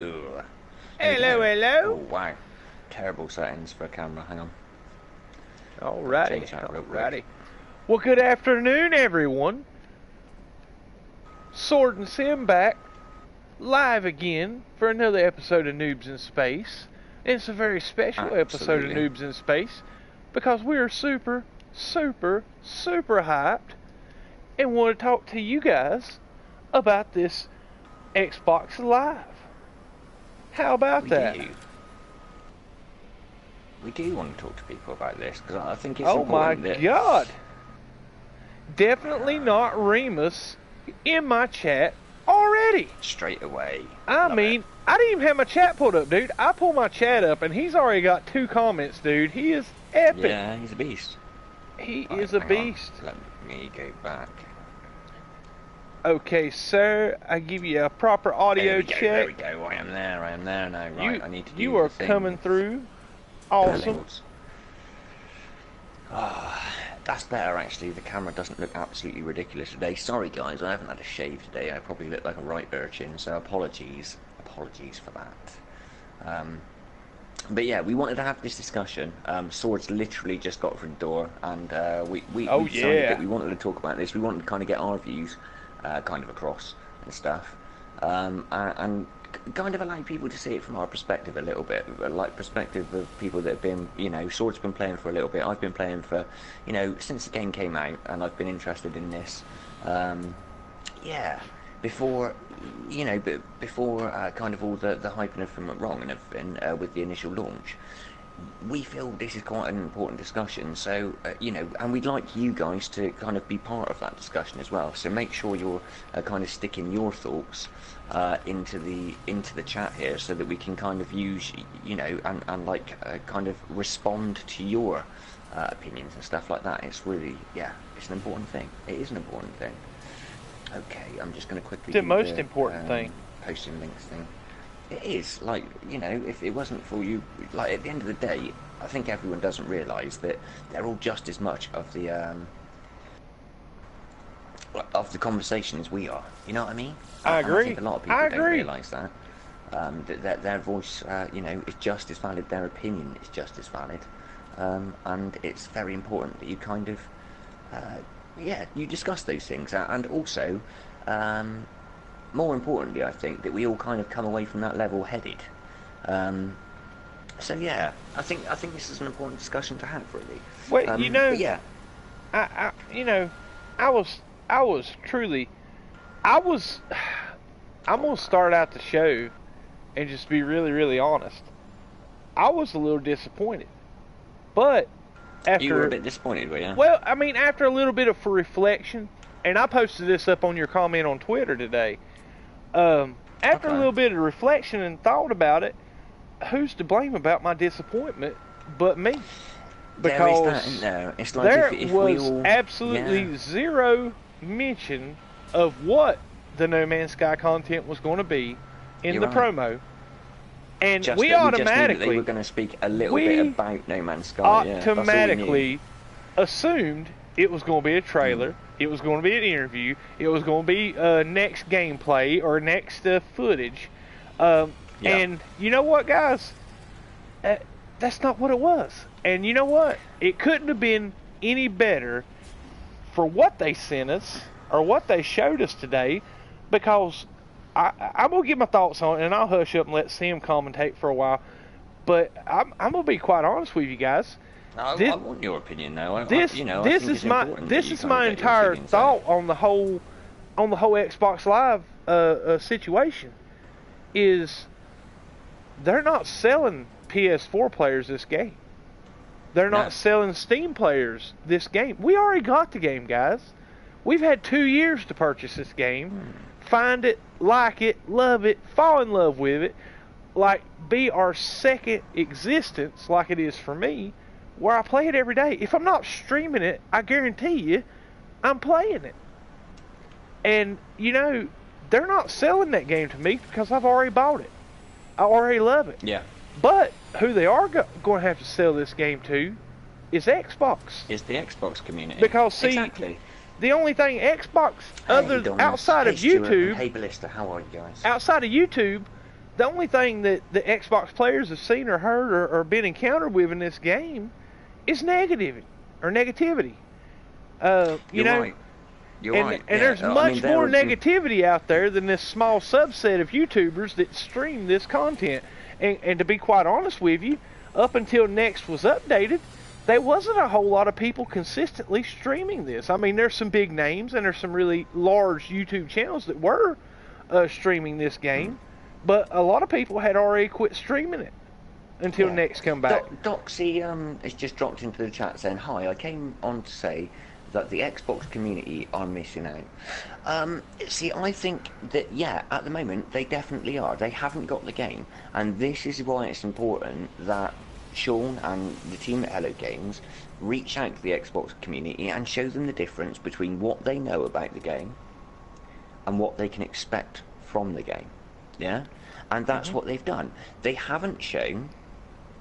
Ugh. Hello, Oh hello. wow, terrible settings for a camera. Hang on, gotta Alrighty, change that real quick. alrighty. Well, good afternoon, everyone. Sword and Sim back live again for another episode of Noobs in Space. And it's a very special episode of Absolutely. Noobs in Space because we are super, super, super hyped and want to talk to you guys about this Xbox Live. How about We that? do. We do want to talk to people about this because I think it's Oh my important that god! Definitely not Remus in my chat already. straight away. I Love it. mean, I didn't even have my chat pulled up, dude. I pulled my chat up and he's already got 2 comments, dude. He is epic. Yeah, he's a beast. He Right, is a hang on. beast. Let me go back. Okay, sir, I give you a proper audio check. There we go. I am there. I am there now. Right, I need to do You are the thing. coming through. Awesome. Panels. Ah, that's better actually. The camera doesn't look absolutely ridiculous today. Sorry guys, I haven't had a shave today. I probably look like a right urchin, so apologies for that. But yeah, we wanted to have this discussion. Swords literally just got through the door, and we Oh, decided yeah. that we wanted to talk about this. We wanted to kind of get our views kind of across and stuff, and kind of allow people to see it from our perspective a little bit, like perspective of people that have been, Sword's been playing for a little bit. I've been playing for, since the game came out, and I've been interested in this. Yeah, before, before kind of all the hype and everything went wrong and everything with the initial launch. We feel this is quite an important discussion, so and we'd like you guys to kind of be part of that discussion as well. So make sure you're kind of sticking your thoughts into the chat here, so that we can kind of use, and like kind of respond to your opinions and stuff like that. It's really, yeah, it's an important thing. It is an important thing. Okay, I'm just going to quickly The do most important thing. posting links thing. It is, like, if it wasn't for you, like, at the end of the day, I think everyone doesn't realise that they're all just as much of the conversation as we are. You know what I mean? I And I agree. think a lot of people I don't agree. realise that. That their voice, is just as valid, their opinion is just as valid. And it's very important that you kind of, you discuss those things. And also, more importantly, I think that we all kind of come away from that level-headed. So yeah, I think this is an important discussion to have, really. Well, But yeah, I was truly, I'm gonna start out the show and just be really, really honest. I was a little disappointed, but you were a after, bit disappointed, were you? well, I mean, after a little bit of reflection, and I posted this up on your comment on Twitter today. After a Okay. little bit of reflection and thought about it, who's to blame about my disappointment but me? There is that, Because isn't there? It's like there if was we all, absolutely yeah. zero mention of what the No Man's Sky content was going to be in You're the right. promo, and Just we that we just knew that they automatically were going to speak a little we bit about No Man's Sky. Yeah, that's all we knew. automatically assumed it was going to be a trailer, it was going to be an interview, it was going to be next gameplay or next footage. Yeah. And you know what, guys? That's not what it was. And you know what? It couldn't have been any better for what they sent us or what they showed us today, because I'm going to give my thoughts on it, and I'll hush up and let Sim commentate for a while. But I'm going to be quite honest with you guys. I want your opinion, though. This is my entire thought on the whole Xbox Live situation. Is they're not selling PS4 players this game. They're not selling Steam players this game. We already got the game, guys. We've had 2 years to purchase this game, find it, like it, love it, fall in love with it, like be our second existence, like it is for me, where I play it every day. If I'm not streaming it, I guarantee you, I'm playing it. And, they're not selling that game to me because I've already bought it. I already love it. Yeah. But who they are going to have to sell this game to is Xbox. Is the Xbox community. Because, see, exactly. the only thing Xbox, Hey, Donna. outside Hey, of Stuart, YouTube, and hey, Ballista, how are you guys? outside of YouTube, the only thing that the Xbox players have seen or heard or been encountered with in this game is negativity. You know, Right. You're and right. and Yeah. there's much There more have been, negativity out there than this small subset of YouTubers that stream this content. And to be quite honest with you, up until Next was updated, there wasn't a whole lot of people consistently streaming this. I mean, there's some big names and there's some really large YouTube channels that were streaming this game, but a lot of people had already quit streaming it until Next come back. Doxy has just dropped into the chat saying, "Hi, I came on to say that the Xbox community are missing out." See, I think that, yeah, at the moment, they definitely are. They haven't got the game. And this is why it's important that Sean and the team at Hello Games reach out to the Xbox community and show them the difference between what they know about the game and what they can expect from the game. Yeah? And that's what they've done. They haven't shown,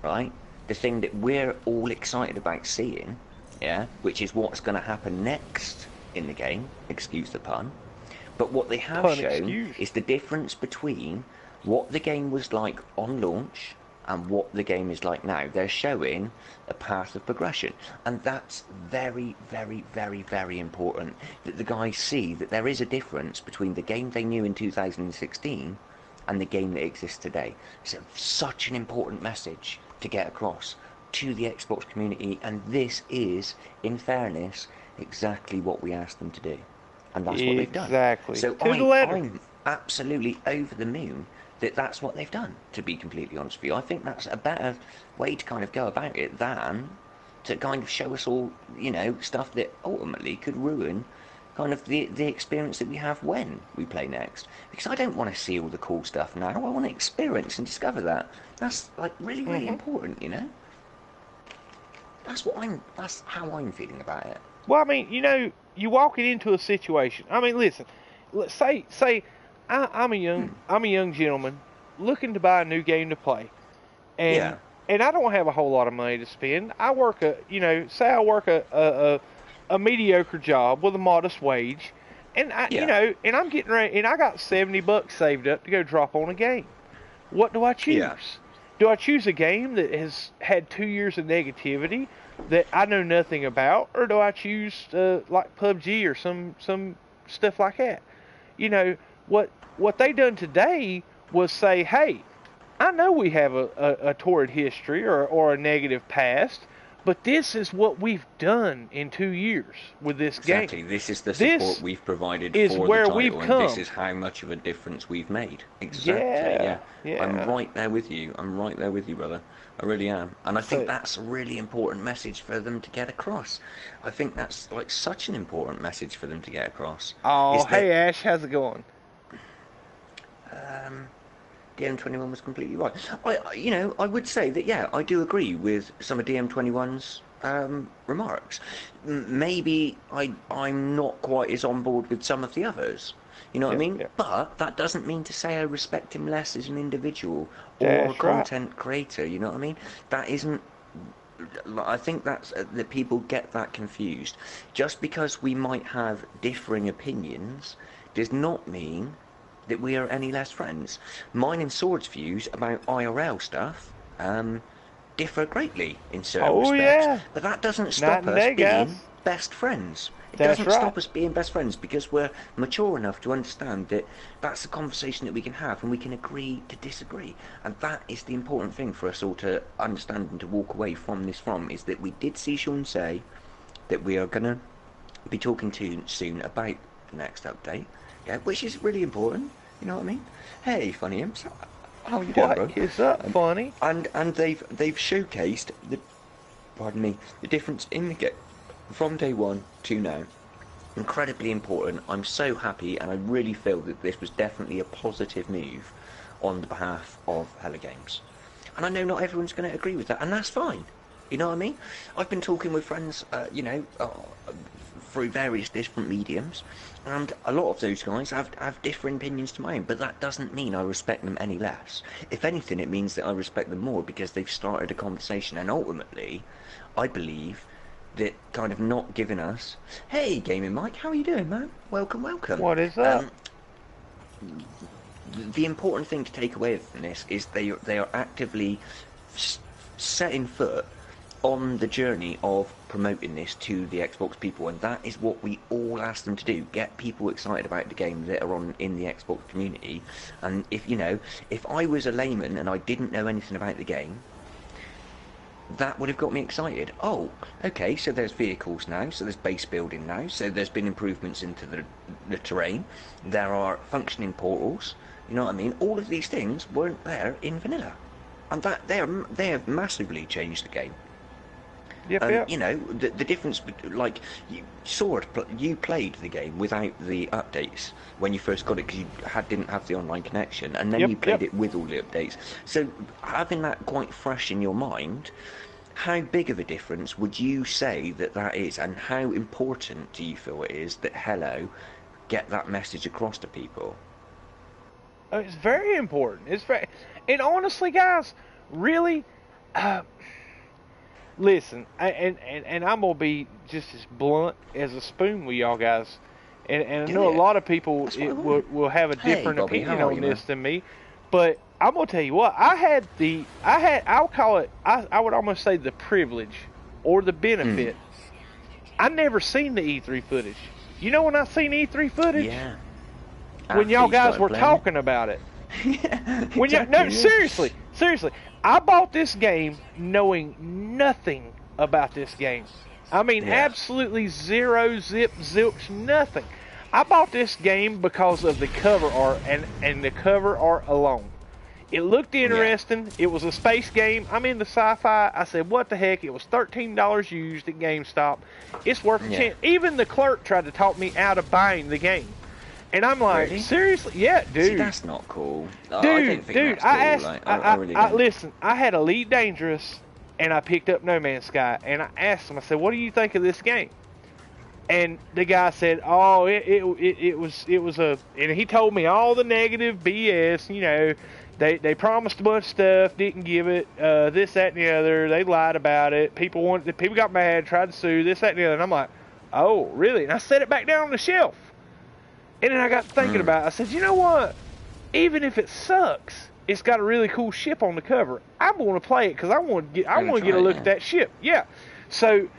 right, the thing that we're all excited about seeing, yeah, which is what's going to happen next in the game, excuse the pun. But what they have shown is the difference between what the game was like on launch and what the game is like now. They're showing a path of progression, and that's very, very, very, very important, that the guys see that there is a difference between the game they knew in 2016 and the game that exists today. It's such an important message to get across to the Xbox community, and this is, in fairness, exactly what we asked them to do, and that's what they've done. Exactly. So I'm absolutely over the moon that that's what they've done, to be completely honest with you. I think that's a better way to kind of go about it than to kind of show us all, you know, stuff that ultimately could ruin kind of the experience that we have when we play Next. Because I don't want to see all the cool stuff now. I want to experience and discover that. That's like really, really important, you know? That's how I'm feeling about it. Well, I mean, you know, you walking into a situation. I mean, listen, let's say I'm a young gentleman looking to buy a new game to play, and I don't have a whole lot of money to spend. I work a mediocre job with a modest wage, and and I'm getting ready, and I got $70 saved up to go drop on a game. What do I choose? Yeah. Do I choose a game that has had 2 years of negativity that I know nothing about, or do I choose like PUBG or some stuff like that? You know, what they done today was say, hey, I know we have a torrid history or a negative past, but this is what we've done in 2 years with this game. Exactly. This is the support we've provided is for where the title, we've and come. this is how much of a difference we've made. Exactly. Yeah. I'm right there with you. I'm right there with you, brother. I really am. And I think that's a really important message for them to get across. I think that's like such an important message for them to get across. Oh, hey Ash, how's it going? DM21 was completely right. I would say that, yeah, I do agree with some of DM21's remarks. Maybe I'm not quite as on board with some of the others. You know what I mean? Yeah. But that doesn't mean to say I respect him less as an individual or a content creator. You know what I mean? That isn't. I think that's that people get that confused. Just because we might have differing opinions does not mean that we are any less friends. Mine and Sword's views about IRL stuff differ greatly in certain respects, but that doesn't stop us being best friends. It doesn't stop us being best friends because we're mature enough to understand that that's a conversation that we can have and we can agree to disagree. And that is the important thing for us all to understand and to walk away from this is that we did see Sean say that we are going to be talking to you soon about the next update. Yeah, which is really important, you know what I mean? Hey, Funny Imps, how are you doing, bro? What is up, Funny? And they've showcased the difference in the game from day one to now. Incredibly important. I'm so happy, and I really feel that this was definitely a positive move on the behalf of Hello Games. And I know not everyone's going to agree with that, and that's fine. You know what I mean? I've been talking with friends, through various different mediums, and a lot of those guys have different opinions to mine, but that doesn't mean I respect them any less. If anything, it means that I respect them more because they've started a conversation, and ultimately, I believe that kind of not giving us, hey, Gaming Mike, how are you doing, man? Welcome. What is up? the important thing to take away from this is they are actively setting foot on the journey of promoting this to the Xbox people, and that is what we all ask them to do: get people excited about the game that are on in the Xbox community. And if I was a layman and I didn't know anything about the game, that would have got me excited. Oh, okay, so there's vehicles now, so there's base building now, so there's been improvements into the terrain, there are functioning portals, you know what I mean? All of these things weren't there in vanilla, and that they have massively changed the game. Yep. The difference, like, you played the game without the updates when you first got it, because you didn't have the online connection, and then you played it with all the updates. So having that quite fresh in your mind, how big of a difference would you say that is, and how important do you feel it is that Hello get that message across to people? It's very important. And honestly, guys, really, listen, and I'm gonna be just as blunt as a spoon with y'all guys, and I know a lot of people will have a different opinion on this than me, but I'm gonna tell you what, I would almost say the privilege or the benefit. I never seen the E3 footage. You know when I seen E3 footage? Yeah. When y'all guys were talking about it. When seriously, I bought this game knowing nothing about this game. I mean, absolutely zero, zip, zilch, nothing. I bought this game because of the cover art and the cover art alone. It looked interesting. Yeah. It was a space game. I'm into sci-fi. I said, what the heck? It was $13 used at GameStop. It's worth a chance. Even the clerk tried to talk me out of buying the game. And I'm like, really? Seriously? Yeah, dude. See, that's not cool. Dude, I asked, listen, I had Elite Dangerous, and I picked up No Man's Sky, and I asked him, I said, what do you think of this game? And the guy said, oh, it was a, and he told me all the negative BS, you know, they promised a bunch of stuff, didn't give it, this, that, and the other, they lied about it, people got mad, tried to sue, this, that, and the other, and I'm like, oh, really? And I set it back down on the shelf. And then I got thinking about it. I said, you know what? Even if it sucks, it's got a really cool ship on the cover. I'm going to play it because I want to get a look at that ship. Yeah. So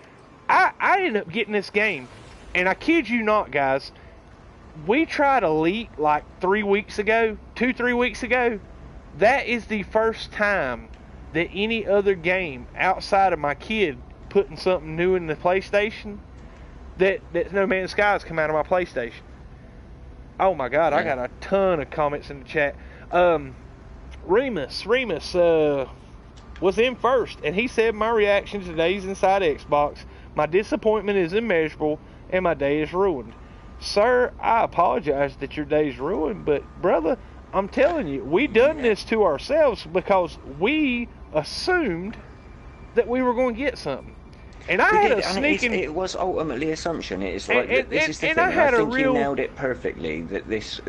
I ended up getting this game, and I kid you not, guys. We tried Elite like 3 weeks ago, 2-3 weeks ago. That is the first time that any other game outside of my kid putting something new in the PlayStation that No Man's Sky has come out of my PlayStation. Oh my God, I got a ton of comments in the chat. Remus was in first, and he said, my reaction to today's Inside Xbox, my disappointment is immeasurable, and my day is ruined. Sir, I apologize that your day's ruined, but brother, I'm telling you, we done this to ourselves because we assumed that we were going to get something. And I had a sneaking... It was ultimately assumption. It's like, this is the thing. I think you nailed it perfectly. That this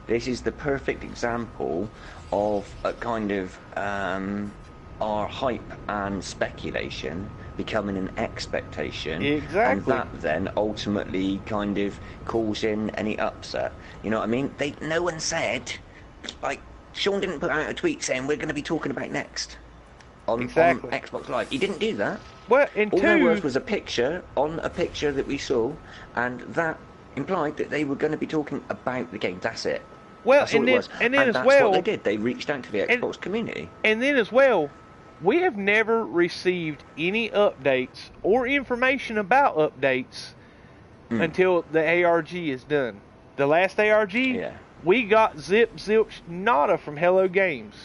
is the perfect example of a kind of our hype and speculation becoming an expectation. Exactly. And that then ultimately kind of causing any upset. You know what I mean? No one said, like, Sean didn't put out a tweet saying we're going to be talking about next on Xbox Live. He didn't do that. Well, all there was a picture that we saw, and that implied that they were going to be talking about the game. That's it. Well, that's all it was. And that's what they did. They reached out to the Xbox community. And then as well, we have never received any updates or information about updates until the ARG is done. The last ARG, we got zip, zilch, nada from Hello Games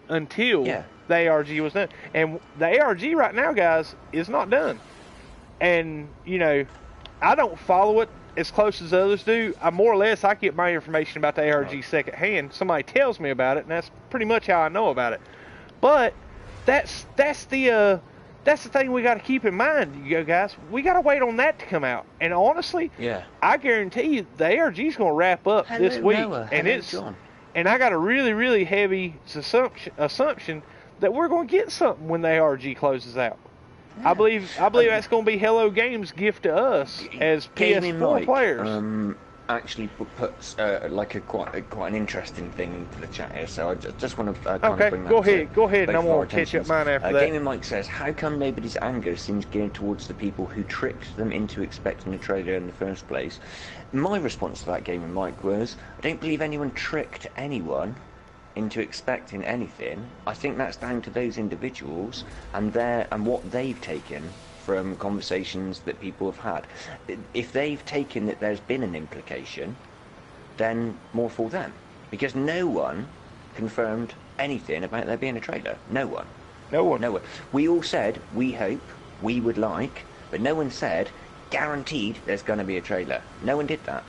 until the ARG was done. And the ARG right now, guys, is not done. And, you know, I don't follow it as close as others do. I more or less, I get my information about the ARG secondhand. Somebody tells me about it, and that's pretty much how I know about it. But that's the thing we got to keep in mind, you guys. We got to wait on that to come out. And honestly, I guarantee you the ARG is going to wrap up this week. And I got a really, really heavy assumption that we're going to get something when the ARG closes out. I believe that's going to be Hello Games' gift to us as PS4 players. actually puts like quite an interesting thing into the chat here, so I just want to kind of bring that go ahead, and I'm going to catch up mine after that. Gaming Mike says, how come nobody's anger seems geared towards the people who tricked them into expecting a trailer in the first place? My response to that, Gaming Mike, was, I don't believe anyone tricked anyone into expecting anything. I think that's down to those individuals and what they've taken from conversations that people have had. If they've taken that there's been an implication, then more for them, because no one confirmed anything about there being a trailer. No one. We all said we hope, we would like, but no one said guaranteed there's going to be a trailer. No one did that.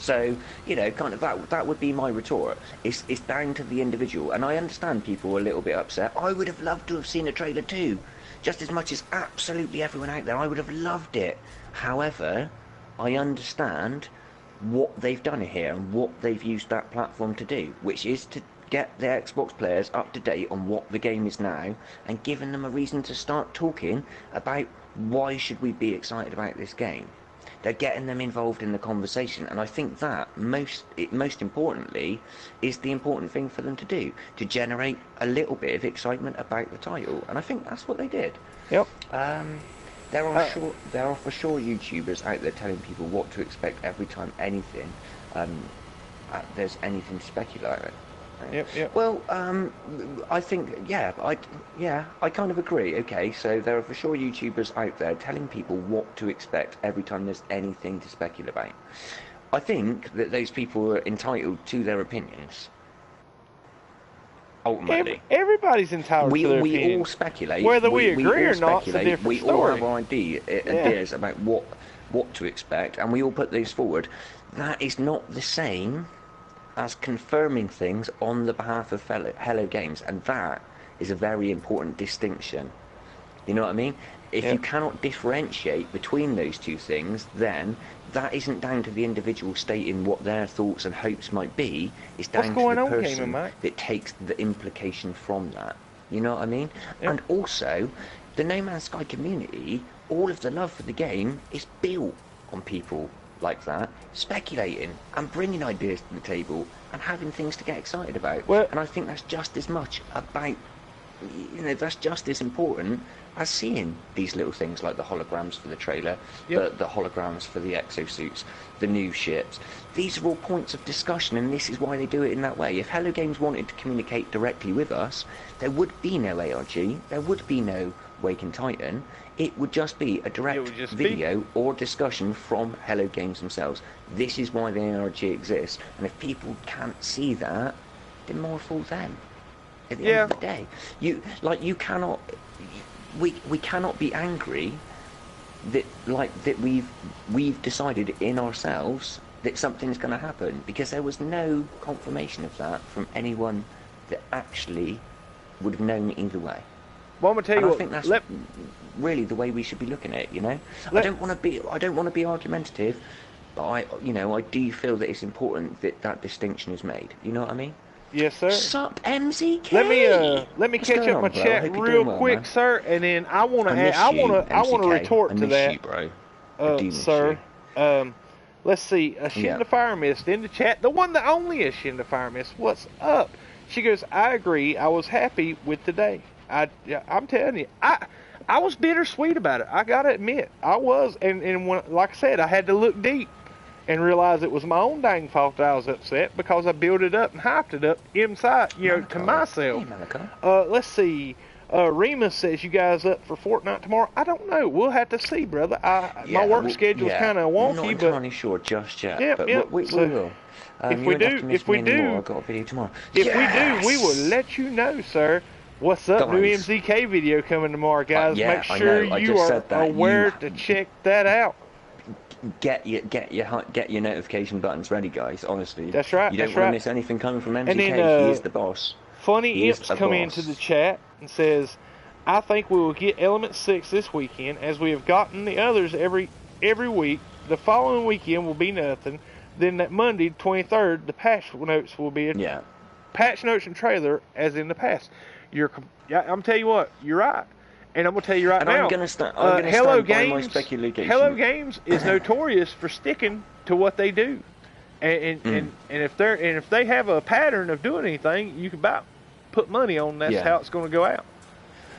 So, you know, kind of that would be my retort. It's down to the individual, and I understand people were a little bit upset. I would have loved to have seen a trailer too, just as much as absolutely everyone out there. I would have loved it. However, I understand what they've done here and what they've used that platform to do, which is to get the Xbox players up to date on what the game is now and giving them a reason to start talking about why should we be excited about this game. They're getting them involved in the conversation, and I think that most importantly is the important thing for them to do, to generate a little bit of excitement about the title, and I think that's what they did. Yep. There are for sure YouTubers out there telling people what to expect every time there's anything to speculate about. Yep. Well, I think, I kind of agree. Okay, so there are for sure YouTubers out there telling people what to expect every time there's anything to speculate about. I think that those people are entitled to their opinions. Ultimately, everybody's entitled to their opinion. We all speculate. Whether we agree or not, it's a different story. We all have ideas about what to expect, and we all put these forward. That is not the same as confirming things on the behalf of Hello Games, and that is a very important distinction. You know what I mean? If you cannot differentiate between those two things, then that isn't down to the individual stating what their thoughts and hopes might be. It's down to the person that takes the implication from that. You know what I mean? Yep. And also, the No Man's Sky community, all of the love for the game is built on people like that, speculating and bringing ideas to the table and having things to get excited about. And I think that's just as much about, you know, that's just as important as seeing these little things like the holograms for the trailer, the holograms for the exosuits, the new ships. These are all points of discussion, and this is why they do it in that way. If Hello Games wanted to communicate directly with us, there would be no ARG, there would be no Waking Titan. It would just be a direct video or discussion from Hello Games themselves. This is why the ARG exists, and if people can't see that, then more fool them. At the end of the day, you cannot. We cannot be angry that we've decided in ourselves that something's going to happen, because there was no confirmation of that from anyone that actually would have known either way. Well, I'm gonna tell you I think that's really the way we should be looking at it. You know, I don't want to be argumentative, but I do feel that it's important that that distinction is made. You know what I mean? Yes, sir. Sup, MZK? Let me catch up my chat real quick, sir, and then I want to retort to that, you, bro. Sir. Let's see. Shinda Fire Mist in the chat. The one that only is Shinda Fire Mist. What's up? She goes, I agree. I was happy with today. I'm telling you, I was bittersweet about it. I gotta admit, I was, and when, like I said, I had to look deep and realize it was my own dang fault that I was upset, because I built it up and hyped it up inside, to myself. Let's see. Remus says, you guys up for Fortnite tomorrow? I don't know. We'll have to see, brother. My work schedule's kind of wonky, I'm not entirely sure just yet. But we will. If we do, I've got a video tomorrow. If we do, we will let you know, sir. What's up? New MZK video coming tomorrow, guys. Make sure you are aware to check that out. Get your notification buttons ready, guys. Honestly, that's right. You don't want to miss anything coming from MZK. And then, he is the boss. Funny Imps come into the chat and says, I think we will get Element 6 this weekend, as we have gotten the others every week. The following weekend will be nothing. Then that Monday, 23rd, the patch notes will be patch notes and trailer as in the past. I'm telling you what, you're right. And I'm going to tell you right now, I'm going to stand by my speculation. Hello Games is notorious for sticking to what they do. And if they have a pattern of doing anything, you can about put money on that's how it's going to go out.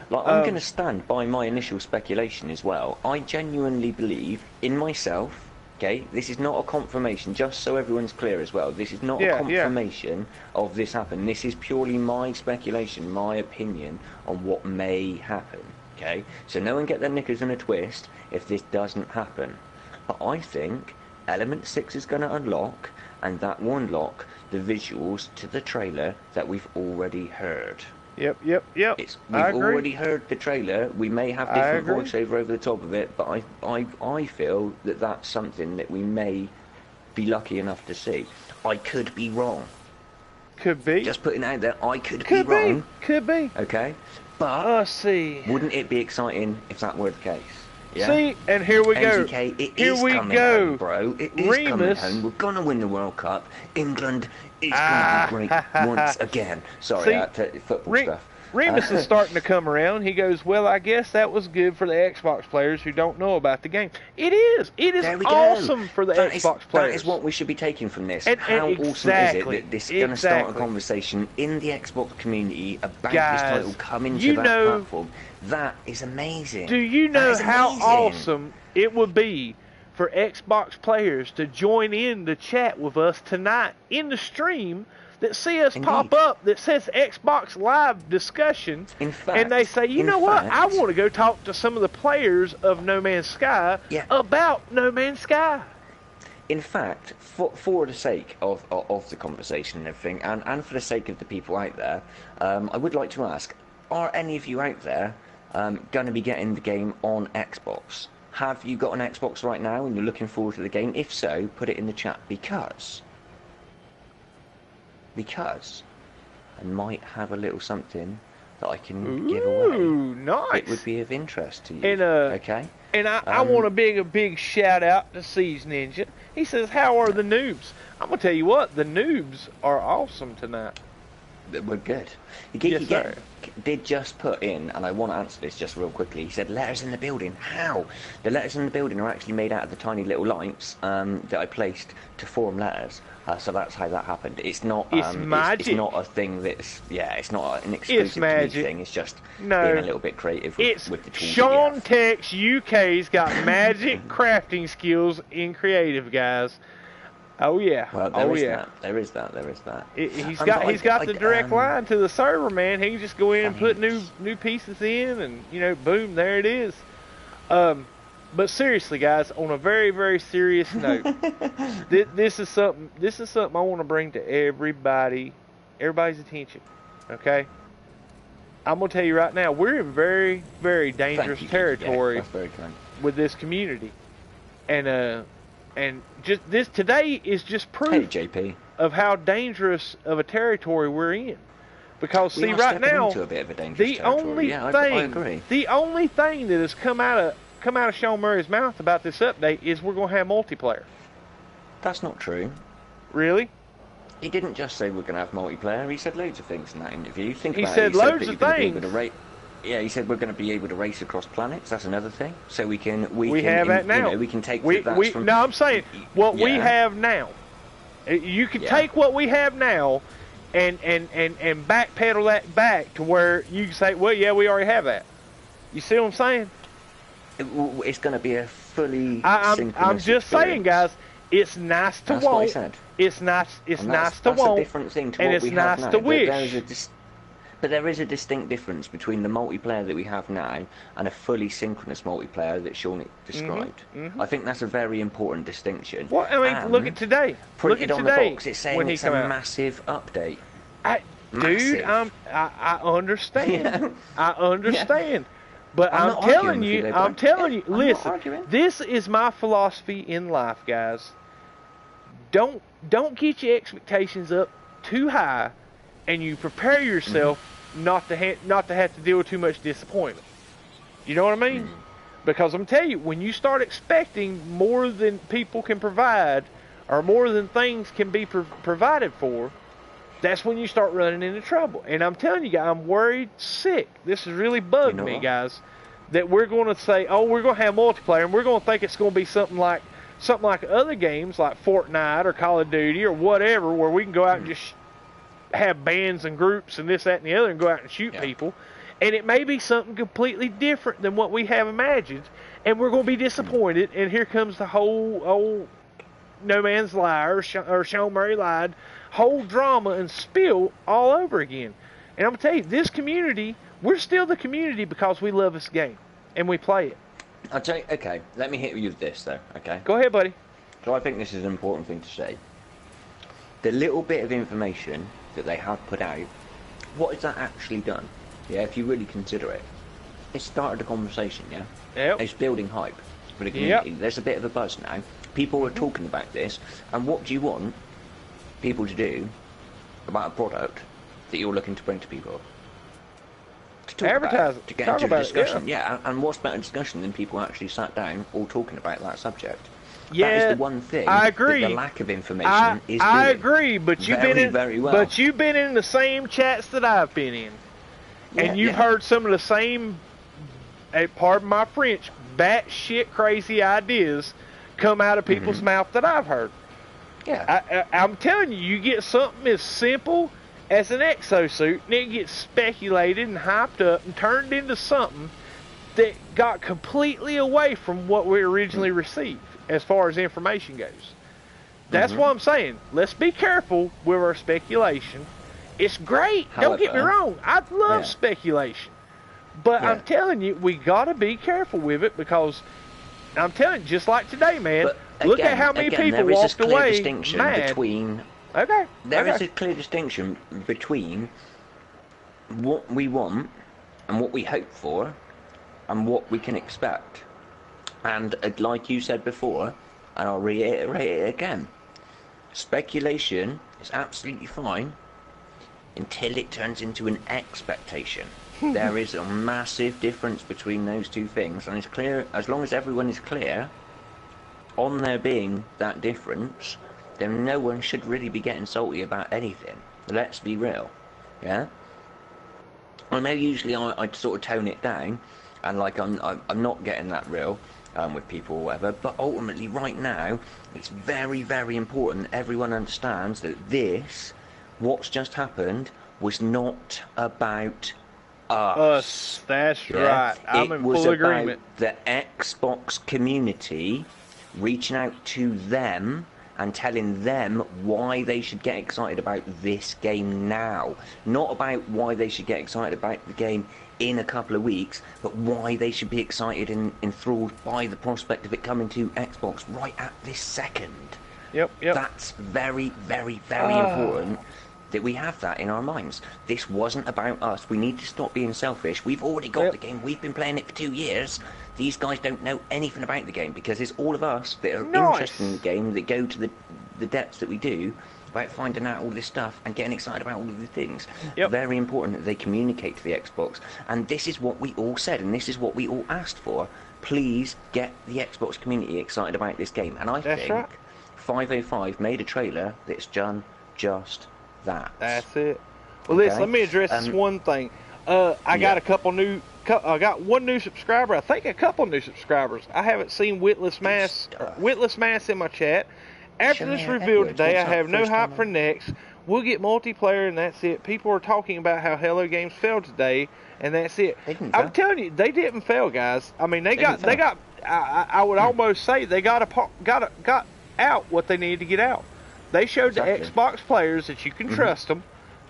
Like, I'm going to stand by my initial speculation as well. I genuinely believe in myself. Okay, this is not a confirmation, just so everyone's clear as well. This is not a confirmation of this happen. This is purely my speculation, my opinion on what may happen. Okay, so no one get their knickers in a twist if this doesn't happen. But I think Element 6 is going to unlock, and that will unlock the visuals to the trailer that we've already heard. Yep. We've already heard the trailer. We may have different voiceover over the top of it, but I feel that that's something that we may be lucky enough to see. I could be wrong. Could be. Just putting it out there, I could be wrong. Could be. Okay? But wouldn't it be exciting if that were the case? Yeah? See, and here we go. MGK, it is coming home, bro. It is coming home. We're going to win the World Cup. England is going to be great once again. Sorry, football stuff. Remus is starting to come around. He goes, well, I guess that was good for the Xbox players who don't know about the game. It is. It is awesome for the Xbox players. That is what we should be taking from this. How awesome is it that this is going to start a conversation in the Xbox community about this title coming to that platform? That is amazing. Do you know how awesome it would be for Xbox players to join in the chat with us tonight in the stream that see us pop up that says Xbox Live discussion, and they say, you know what, I want to go talk to some of the players of No Man's Sky about No Man's Sky. In fact, for the sake of the conversation and everything, and for the sake of the people out there, I would like to ask, are any of you out there going to be getting the game on Xbox? Have you got an Xbox right now and you're looking forward to the game? If so, put it in the chat, because I might have a little something that I can give away. Nice. It would be of interest to you. And, okay? And I want to big a big shout out to Siege Ninja. He says, how are the noobs? I'm going to tell you what, the noobs are awesome tonight. We're good. Yes, sir. Did just put in, and I want to answer this just real quickly. He said letters in the building. How? The letters in the building are actually made out of the tiny little lights that I placed to form letters. So that's how that happened. It's not. It's magic. It's not a thing that's. Yeah, it's not an exclusive to me thing. It's just being a little bit creative with the tools. Sean Tex UK's got magic crafting skills in creative, guys. Oh yeah. Well, there is that. He's got the direct line to the server, man. He can just go in and put new pieces in, and boom, there it is. But seriously, guys, on a very, very serious note, this is something I want to bring to everybody's attention. Okay, I'm gonna tell you right now, we're in very, very dangerous territory with this community, and just this today is just proof of how dangerous of a territory we're in. Because see, right now, the only thing that has come out of Sean Murray's mouth about this update is we're going to have multiplayer. That's not true. Really? He didn't just say we're going to have multiplayer. He said loads of things in that interview. He said loads of things. Yeah, he said we're going to be able to race across planets. That's another thing. So we can have that now. We can take from. No, I'm saying what we have now. You can take what we have now, and backpedal that back to where you can say, well, yeah, we already have that. You see what I'm saying? It's going to be a fully. I'm just saying, guys. It's nice to want. That's what he said. It's nice. It's nice to want. That's a different thing to what we have now. And it's nice to wish. But there is a distinct difference between the multiplayer that we have now and a fully synchronous multiplayer that Sean described. I think that's a very important distinction. Well, I mean, look at today. Printed on the box, it's saying it's a massive update. Dude, I understand. I understand. But I'm telling you, listen, this is my philosophy in life, guys. Don't get your expectations up too high, and you prepare yourself not to have to deal with too much disappointment. You know what I mean? Because I'm telling you, when you start expecting more than people can provide, or more than things can be provided for, that's when you start running into trouble. And I'm telling you guys, I'm worried sick. This has really bugged me, guys, that we're going to say, oh, we're going to have multiplayer, and we're going to think it's going to be something like something like other games like Fortnite or Call of Duty or whatever, where we can go out and just have bands and groups and this, that, and the other and go out and shoot people. And it may be something completely different than what we have imagined, and we're going to be disappointed. And here comes the whole old No Man's Lie or Sean Murray lied, whole drama and spill all over again. And I'm going to tell you, this community, we're still the community because we love this game and we play it. I'll tell you, okay, let me hit you with this though, okay? Go ahead, buddy. So I think this is an important thing to say. The little bit of information that they have put out, what has that actually done? Yeah, if you really consider it. It started a conversation, yeah? Yep. It's building hype for the community. Yep. There's a bit of a buzz now. People are talking about this, and what do you want people to do about a product that you're looking to bring to people? To talk advertise about, it. to get Talk into a about discussion. it, yeah, and what's better discussion than people actually sat down all talking about that subject? Yeah, that is the one thing. I agree. That the lack of information is doing. I agree, but you've been in very well. But you've been in the same chats that I've been in, and you've heard some of the same, pardon my French, batshit crazy ideas come out of people's mouth that I've heard. Yeah, I'm telling you, you get something as simple as an exosuit, and it gets speculated and hyped up and turned into something that got completely away from what we originally received as far as information goes. That's what I'm saying. Let's be careful with our speculation. It's great. However, don't get me wrong. I love speculation. But I'm telling you, we got to be careful with it because I'm telling you, just like today, man, look at how many people walked away mad. There is a clear distinction between what we want and what we hope for and what we can expect. And like you said before, and I'll reiterate it again, speculation is absolutely fine until it turns into an expectation. There is a massive difference between those two things, and it's clear, as long as everyone is clear on there being that difference, then no one should really be getting salty about anything. Let's be real, yeah? I know usually I sort of tone it down, and like I'm not getting that real with people or whatever, but ultimately right now it's very, very important everyone understands that this, what's just happened, was not about us. That's right. I'm in full agreement. The Xbox community reaching out to them and telling them why they should get excited about this game now. Not about why they should get excited about the game in a couple of weeks, but why they should be excited and enthralled by the prospect of it coming to Xbox right at this second. Yep. That's very, very, very important that we have that in our minds. This wasn't about us. We need to stop being selfish. We've already got the game. We've been playing it for 2 years. These guys don't know anything about the game because it's all of us that are interested in the game that go to the depths that we do about finding out all this stuff and getting excited about all of the things. Very important that they communicate to the Xbox. And this is what we all said, and this is what we all asked for. Please get the Xbox community excited about this game. And I think 505 made a trailer that's done just that. That's it. Well, listen, let me address this one thing. I got a couple new. I got one new subscriber. I think a couple new subscribers. I haven't seen Witless Mass in my chat. After this reveal today, I have no hype for next. We'll get multiplayer and that's it. People are talking about how Hello Games failed today, and that's it. I'm telling you, they didn't fail, guys. I mean, they got. I would almost say they got out what they needed to get out. They showed the Xbox players that you can trust them,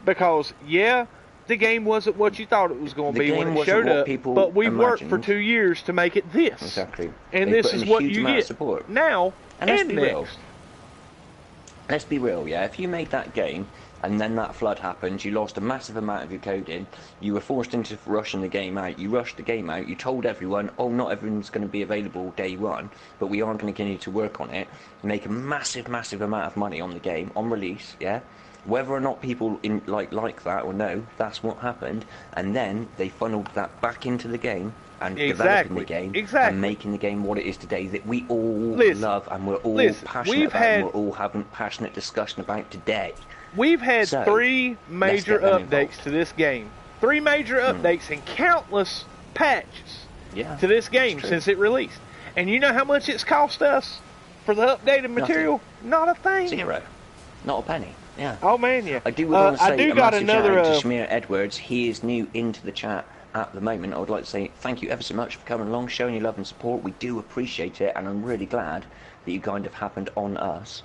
because the game wasn't what you thought it was going to be when it showed up. But we worked for 2 years to make it this. Exactly. And this is what you get now and next. Let's be real, yeah? If you made that game and then that flood happened, you lost a massive amount of your coding, you were forced into rushing the game out, you rushed the game out, you told everyone, oh, not everyone's going to be available day one, but we are going to continue to work on it, make a massive, massive amount of money on the game, on release, yeah? Whether or not people like that or no, that's what happened, and then they funneled that back into the game, and developing the game, and making the game what it is today that we all love and we're all passionate about and we're all having passionate discussion about today. We've had 3 major updates to this game. 3 major updates and countless patches to this game since it released. And you know how much it's cost us for the updated material, not a thing. Zero. Not a penny. Yeah. Oh man, yeah. I do want to say a massive shout out to Shamir Edwards. He is new into the chat at the moment. I would like to say thank you ever so much for coming along, showing your love and support. We do appreciate it, and I'm really glad that you kind of happened on us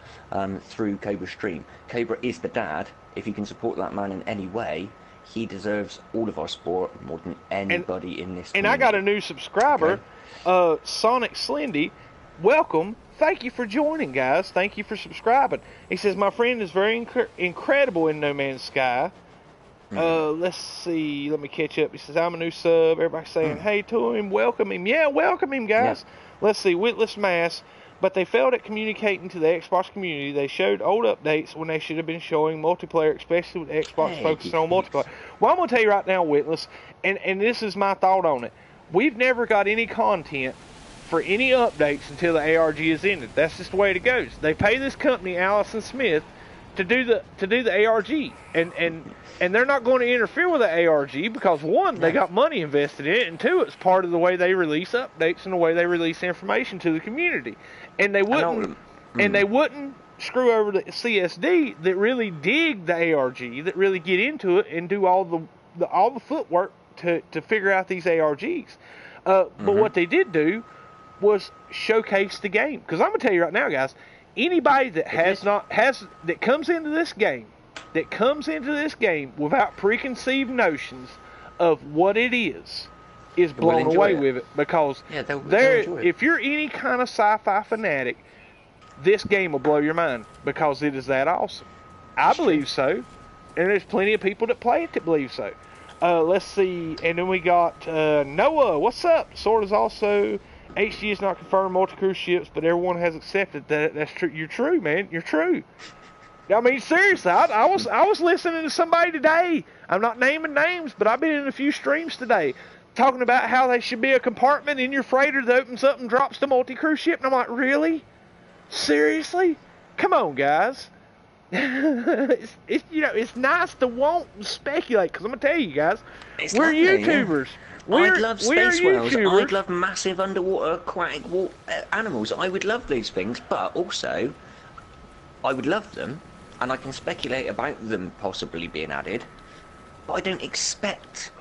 through Cobra's stream. Cobra is the dad. If you can support that man in any way, he deserves all of our support more than anybody in this community. And I got a new subscriber, Sonic Slendy. Welcome. Thank you for joining, guys. Thank you for subscribing. He says, my friend is very incredible in No Man's Sky. Let's see. Let me catch up. He says, I'm a new sub. Everybody's saying, hey to him. Welcome him. Yeah, welcome him, guys. Yeah. Let's see. Witless Mass. But they failed at communicating to the Xbox community. They showed old updates when they should have been showing multiplayer, especially with Xbox focusing on multiplayer. Well, I'm going to tell you right now, Witless, and this is my thought on it. We've never got any content for any updates until the ARG is ended. That's just the way it goes. They pay this company, Allison Smith, to do the ARG, and they're not going to interfere with the ARG because one, they got money invested in it, and two, it's part of the way they release updates and the way they release information to the community. And they wouldn't screw over the CSD that really dig the ARG, that really get into it and do all the footwork to figure out these ARGs. But what they did do was showcase the game. Because I'm gonna tell you right now, guys, anybody that that comes into this game without preconceived notions of what it is blown away with it. Because if you're any kind of sci-fi fanatic, this game will blow your mind because it is that awesome. I believe so, and there's plenty of people that play it that believe so. Let's see, and then we got Noah. What's up? Sword is also HG is not confirmed multi-cruise ships, but everyone has accepted that. That's true. You're true, man. You're true. I mean, seriously, I was listening to somebody today. I'm not naming names, but I've been in a few streams today talking about how there should be a compartment in your freighter that opens up and drops the multi-cruise ship, and I'm like, really? Seriously? Come on, guys. It's nice to want and speculate, because I'm gonna tell you guys, we're YouTubers. I'd love space whales. I'd love massive underwater aquatic animals. I would love these things, but also I would love them, and I can speculate about them possibly being added, but I don't expect.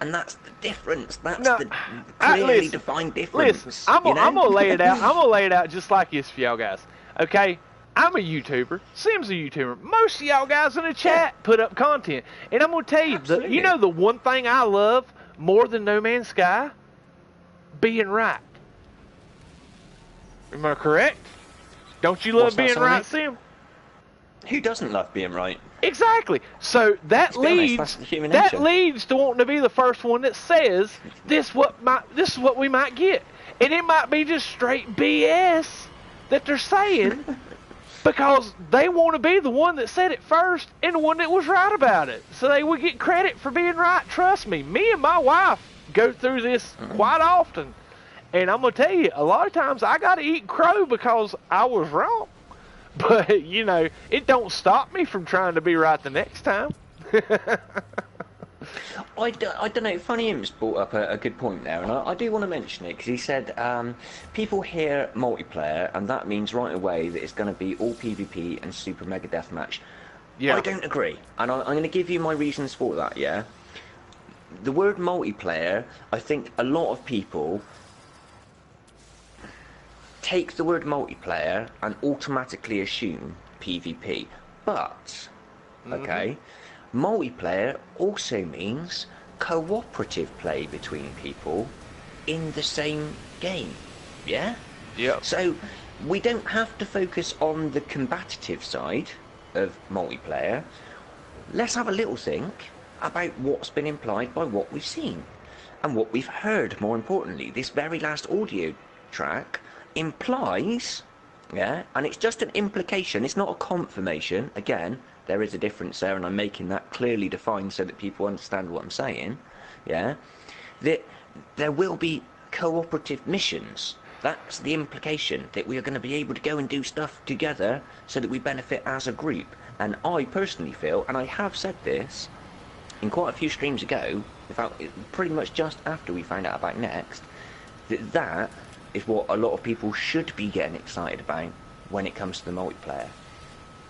And that's the difference. That's the clearly defined difference. Listen, I'm gonna lay it out. I'm gonna lay it out just like this for y'all guys. Okay, I'm a YouTuber. Sim's a YouTuber. Most of y'all guys in the chat put up content, and I'm gonna tell you, the one thing I love more than No Man's Sky, being right. Am I correct? Don't you love being right, Sim? Who doesn't love being right? Exactly. So that leads to wanting to be the first one that says this is what we might get, and it might be just straight BS that they're saying because they want to be the one that said it first and the one that was right about it, so they would get credit for being right. Trust me, me and my wife go through this quite often, and I'm gonna tell you, a lot of times I gotta eat crow because I was wrong. But, it don't stop me from trying to be right the next time. I don't know, Funny Imps brought up a good point there, and I do want to mention it, because he said people hear multiplayer, and that means right away that it's going to be all PvP and Super Mega Deathmatch. Yeah. I don't agree, and I'm going to give you my reasons for that, yeah? The word multiplayer, I think a lot of people take the word multiplayer and automatically assume PvP, but multiplayer also means cooperative play between people in the same game, yeah? Yeah. So we don't have to focus on the combative side of multiplayer. Let's have a little think about what's been implied by what we've seen and what we've heard. More importantly, this very last audio track implies, and it's just an implication, it's not a confirmation. Again, there is a difference there, and I'm making that clearly defined so that people understand what I'm saying, that there will be cooperative missions. That's the implication, that we are going to be able to go and do stuff together so that we benefit as a group. And I personally feel, and I have said this in quite a few streams ago, in fact pretty much just after we found out about Next, that is what a lot of people should be getting excited about, when it comes to the multiplayer.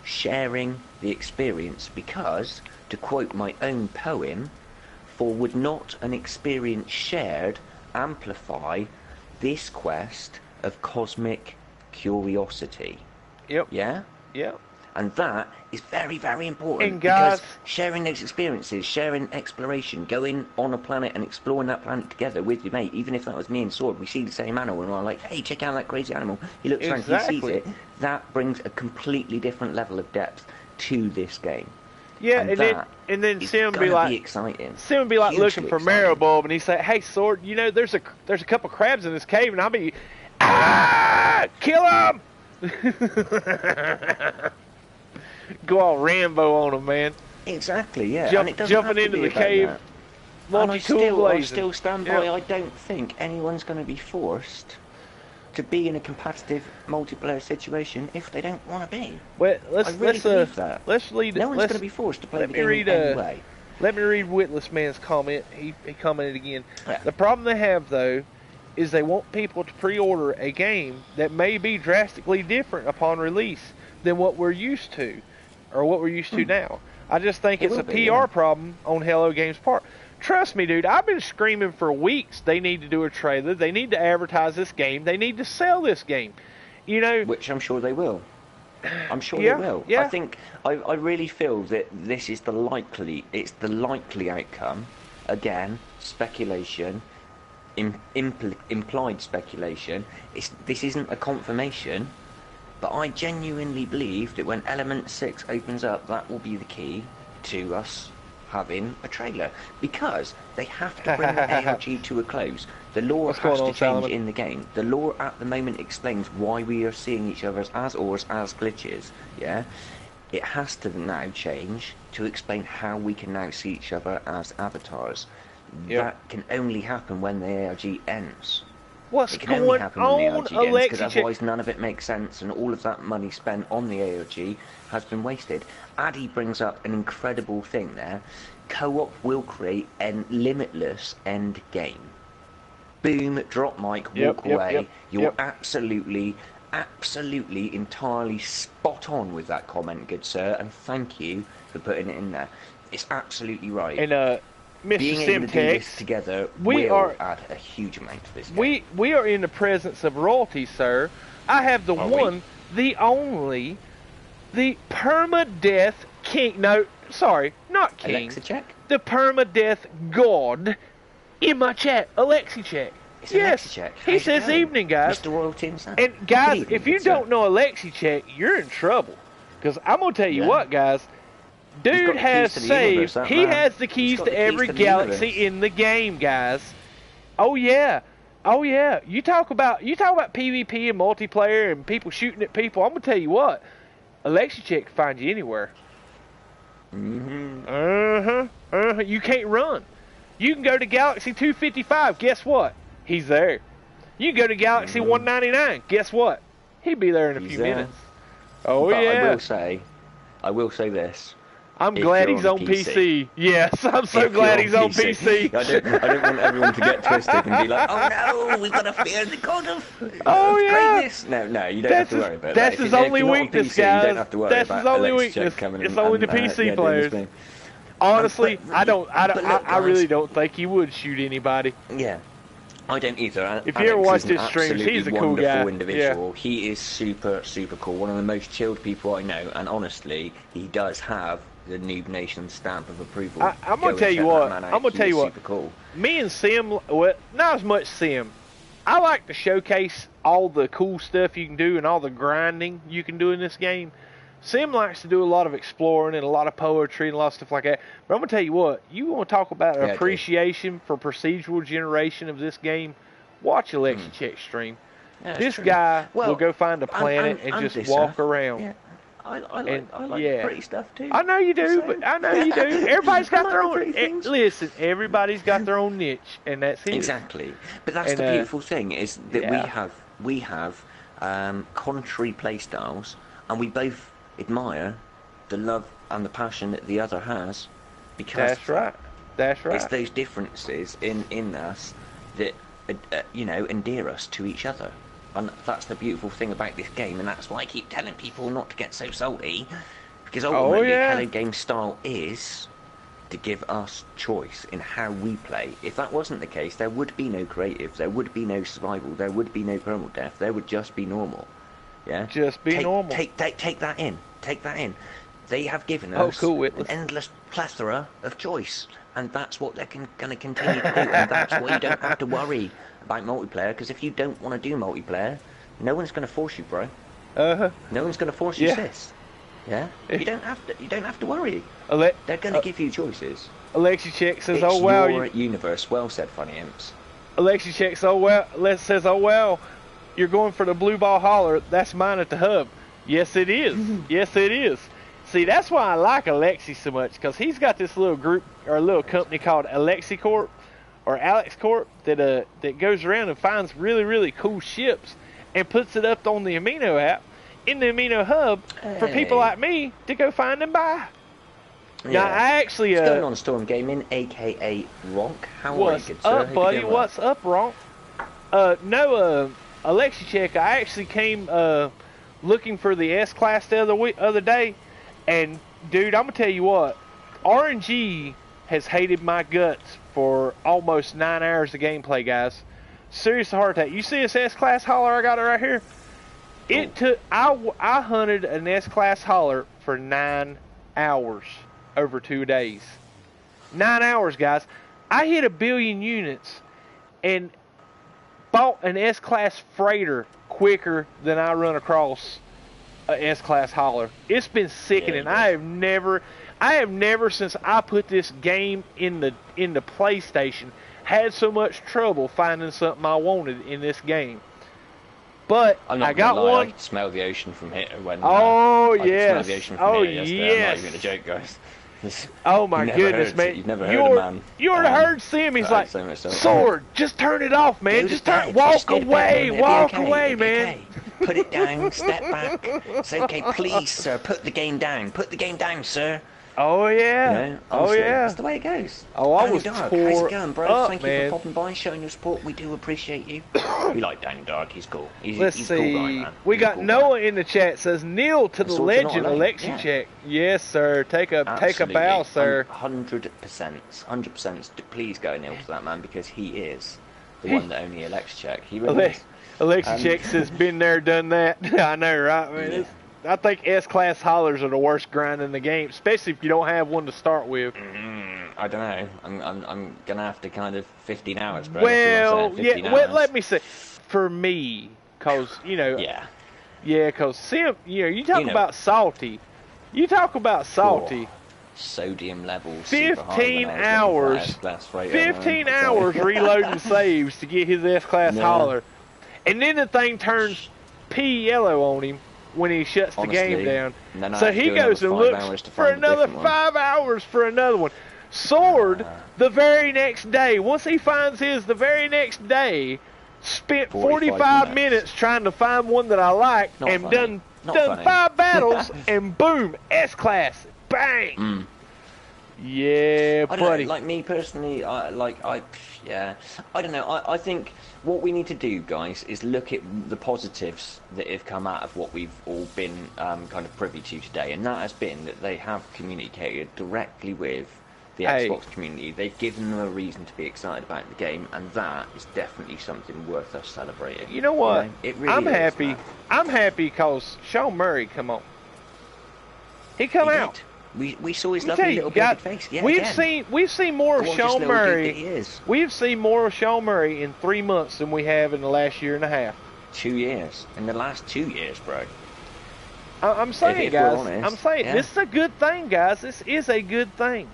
Sharing the experience, because, to quote my own poem, for would not an experience shared amplify this quest of cosmic curiosity? Yep. Yeah? Yep. And that is very, very important. And guys, because sharing those experiences, sharing exploration, going on a planet and exploring that planet together with your mate, even if that was me and Sword, we see the same animal and we're like, hey, check out that crazy animal. He looks around, he sees it. That brings a completely different level of depth to this game. Yeah, and then Sim be like, exciting. Sim be like looking for Maribulb, and he say, "Hey, Sword, you know there's a couple crabs in this cave, and I'll be, kill them!" Go all Rambo on them, man. Exactly, yeah. Jumping into the cave. I still stand by. I don't think anyone's going to be forced to be in a competitive multiplayer situation if they don't want to be. Well, let's believe that. Let's read. No one's going to be forced to play the game anyway. Let me read Witless Man's comment. He commented again. Yeah. The problem they have though is they want people to pre-order a game that may be drastically different upon release than what we're used to, or what we're used to now. I just think it's a PR problem on Hello Games' part. Trust me, dude, I've been screaming for weeks they need to do a trailer. They need to advertise this game. They need to sell this game. You know, which I'm sure they will. I'm sure they will. Yeah. I think, I really feel that this is the likely outcome. Again, speculation, implied speculation. This isn't a confirmation, but I genuinely believe that when Element 6 opens up, that will be the key to us having a trailer, because they have to bring the ARG to a close. The lore has to change in the game. The lore at the moment explains why we are seeing each other as ores, as glitches. Yeah, it has to now change to explain how we can now see each other as avatars. Yep. That can only happen when the ARG ends. What's it can only happen when the ARG ends, because otherwise none of it makes sense, and all of that money spent on the ARG has been wasted. Addy brings up an incredible thing there. Co-op will create a limitless end game. Boom, drop mic, walk away. You're absolutely, entirely spot on with that comment, good sir, and thank you for putting it in there. It's absolutely right. And Mr. Being able to do this together will add a huge amount to this game. We are in the presence of royalty, sir. I have the the only, the permadeath king. No, sorry, not king. Alexa check? The permadeath god in my chat. Alexi check. Yes, check. He says evening, guys. Mr. Royalty himself. And guys, evening, if you don't know Alexi check, you're in trouble. Because I'm gonna tell you what, guys. Dude has saved. He has the keys to every galaxy in the game, guys. Oh yeah. Oh yeah. You talk about PvP and multiplayer and people shooting at people. I'm gonna tell you what. Alexi check can find you anywhere. You can't run. You can go to Galaxy 255. Guess what? He's there. You can go to Galaxy 199. Guess what? He'll be there in a few minutes. Oh but yeah. I will say this. I'm glad he's on PC. Yes, I'm so glad he's on PC. I don't want everyone to get twisted and be like, oh no, we've got to fear the god of greatness. No, you don't have to worry about that. That's his only weakness, guys. You don't have to worry about his only weakness. It's only the PC players. Honestly, I really don't think he would shoot anybody. Yeah. I don't either. If you ever watched his streams, he's a cool guy. Individual. Yeah. He is super, super cool. One of the most chilled people I know, and honestly, he does have the Noob Nation stamp of approval. I'm gonna tell you what. I'm gonna tell you what. Super cool. Me and Sim, well, not as much Sim. I like to showcase all the cool stuff you can do and all the grinding you can do in this game. Sim likes to do a lot of exploring and a lot of poetry and a lot of stuff like that. But I'm going to tell you what, you want to talk about appreciation for procedural generation of this game, watch Alexi Check stream. Yeah, this guy will go find a planet and just walk around. Yeah. I like pretty stuff too. I know you do, but I know you do. Everybody's got their own. Listen, everybody's got their own niche, and that's it. Exactly. But that's the beautiful thing is that we have contrary play styles, and we both admire the love and the passion that the other has, because that's right. It's those differences in us that endear us to each other. And that's the beautiful thing about this game, and that's why I keep telling people not to get so salty, because ultimately Hello Game's style is to give us choice in how we play. If that wasn't the case, there would be no creative, there would be no survival, there would be no permadeath, there would just be normal. Yeah? Just be normal. Take that in. Take that in. They have given us an endless plethora of choice, and that's what they're going to continue to do, and that's why you don't have to worry about multiplayer, because if you don't want to do multiplayer, no one's going to force you, bro. No one's going to force you, sis. Yeah? You don't have to worry. They're going to give you choices. Alexi Check says, it's your universe. Well said, Funny Imps. Alexi Check says, oh well, you're going for the blue ball holler. That's mine at the hub. Yes, it is. Yes, it is. See, that's why I like Alexi so much, because he's got this little group or a little company called Alexi Corp or Alex Corp that goes around and finds really, really cool ships and puts it up on the Amino app in the Amino hub for people like me to go find and buy. Yeah. Now, I actually... What's going on, Storm Gaming, a.k.a. Ronk? How are you, good sir? What's up, buddy? What's up, Ronk? Alexi Check, I actually came looking for the S-Class the other day, and, dude, I'm going to tell you what, RNG has hated my guts for almost 9 hours of gameplay, guys. Serious heart attack. You see this S-Class hauler I got it right here? It took... I hunted an S-Class hauler for 9 hours over 2 days. 9 hours, guys. I hit 1 billion units and bought an S-Class freighter quicker than I run across a S-Class hauler. It's been sickening. I have never since I put this game in the PlayStation had so much trouble finding something I wanted in this game. But I got one. I could smell the ocean from here when. Oh yes. I could smell the ocean from here yesterday. I'm not even gonna joke, guys. Oh my goodness, man! You've never heard a man. You already heard Sim. He's like, Sword, just turn it off, man. Just walk away, man. Put it down. Step back. It's okay, please, sir. Put the game down. Put the game down, sir. Oh yeah. You know, honestly, that's the way it goes. Oh, I was Dark. tore How's it going, bro? Thank you man. for popping by, showing your support. We do appreciate you. We like Danny Dark. He's cool. Let's he's see. Cool guy, man. We got cool Noah guy. in the chat. Says kneel to the legend, Alexi Check. Yes, sir. Take a bow, sir. 100%. 100%. Please go kneel to that man, because he is the one that only Alexi Check. He really is. Alexi Check says been there, done that. I know, right, man? Yeah. I think S-Class haulers are the worst grind in the game, especially if you don't have one to start with. I don't know. I'm gonna have to kind of 15 hours, bro. Well, yeah. Well, let me say, for me, cause Yeah, cause Sim, you talk about salty. You talk about salty. Sodium levels. 15 hours. 15 hours reloading saves to get his S-Class hauler, and then the thing turns pea yellow on him when he shuts the game down. So he goes and looks for another 5 hours for another one. Sword, the very next day, once he finds his, the very next day, spent 45 minutes trying to find one that I like, and done 5 battles, and boom, S-Class, bang. Yeah, buddy. I don't know, like me personally, I don't know. I think what we need to do, guys, is look at the positives that have come out of what we've all been kind of privy to today, and that has been that they have communicated directly with the Xbox community. They've given them a reason to be excited about the game, and that is definitely something worth us celebrating. You know what? It really I'm is, happy. man. I'm happy because Sean Murray come on. He come out. We saw his lovely little bearded face. Yeah, we've seen more of Sean Murray. We've seen more of Sean Murray in 3 months than we have in the last year and a half. 2 years. In the last 2 years, bro. I'm saying, guys. I'm saying this is a good thing, guys. This is a good thing.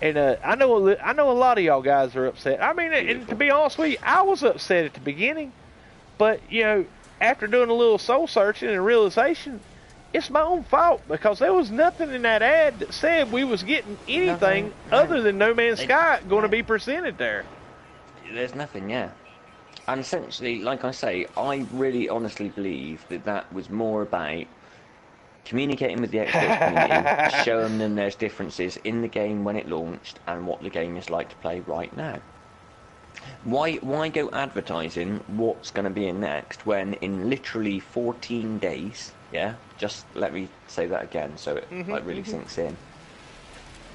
And I know a lot of y'all guys are upset. I mean, and to be honest with you, I was upset at the beginning, but after doing a little soul searching and realization, it's my own fault, because there was nothing in that ad that said we was getting anything other than No Man's Sky going to be presented there. There's nothing, yeah. And essentially, like I say, I really honestly believe that was more about communicating with the Xbox community, showing them there's differences in the game when it launched and what the game is like to play right now. Why go advertising what's going to be in next when in literally 14 days, yeah? Just let me say that again so it like really sinks in.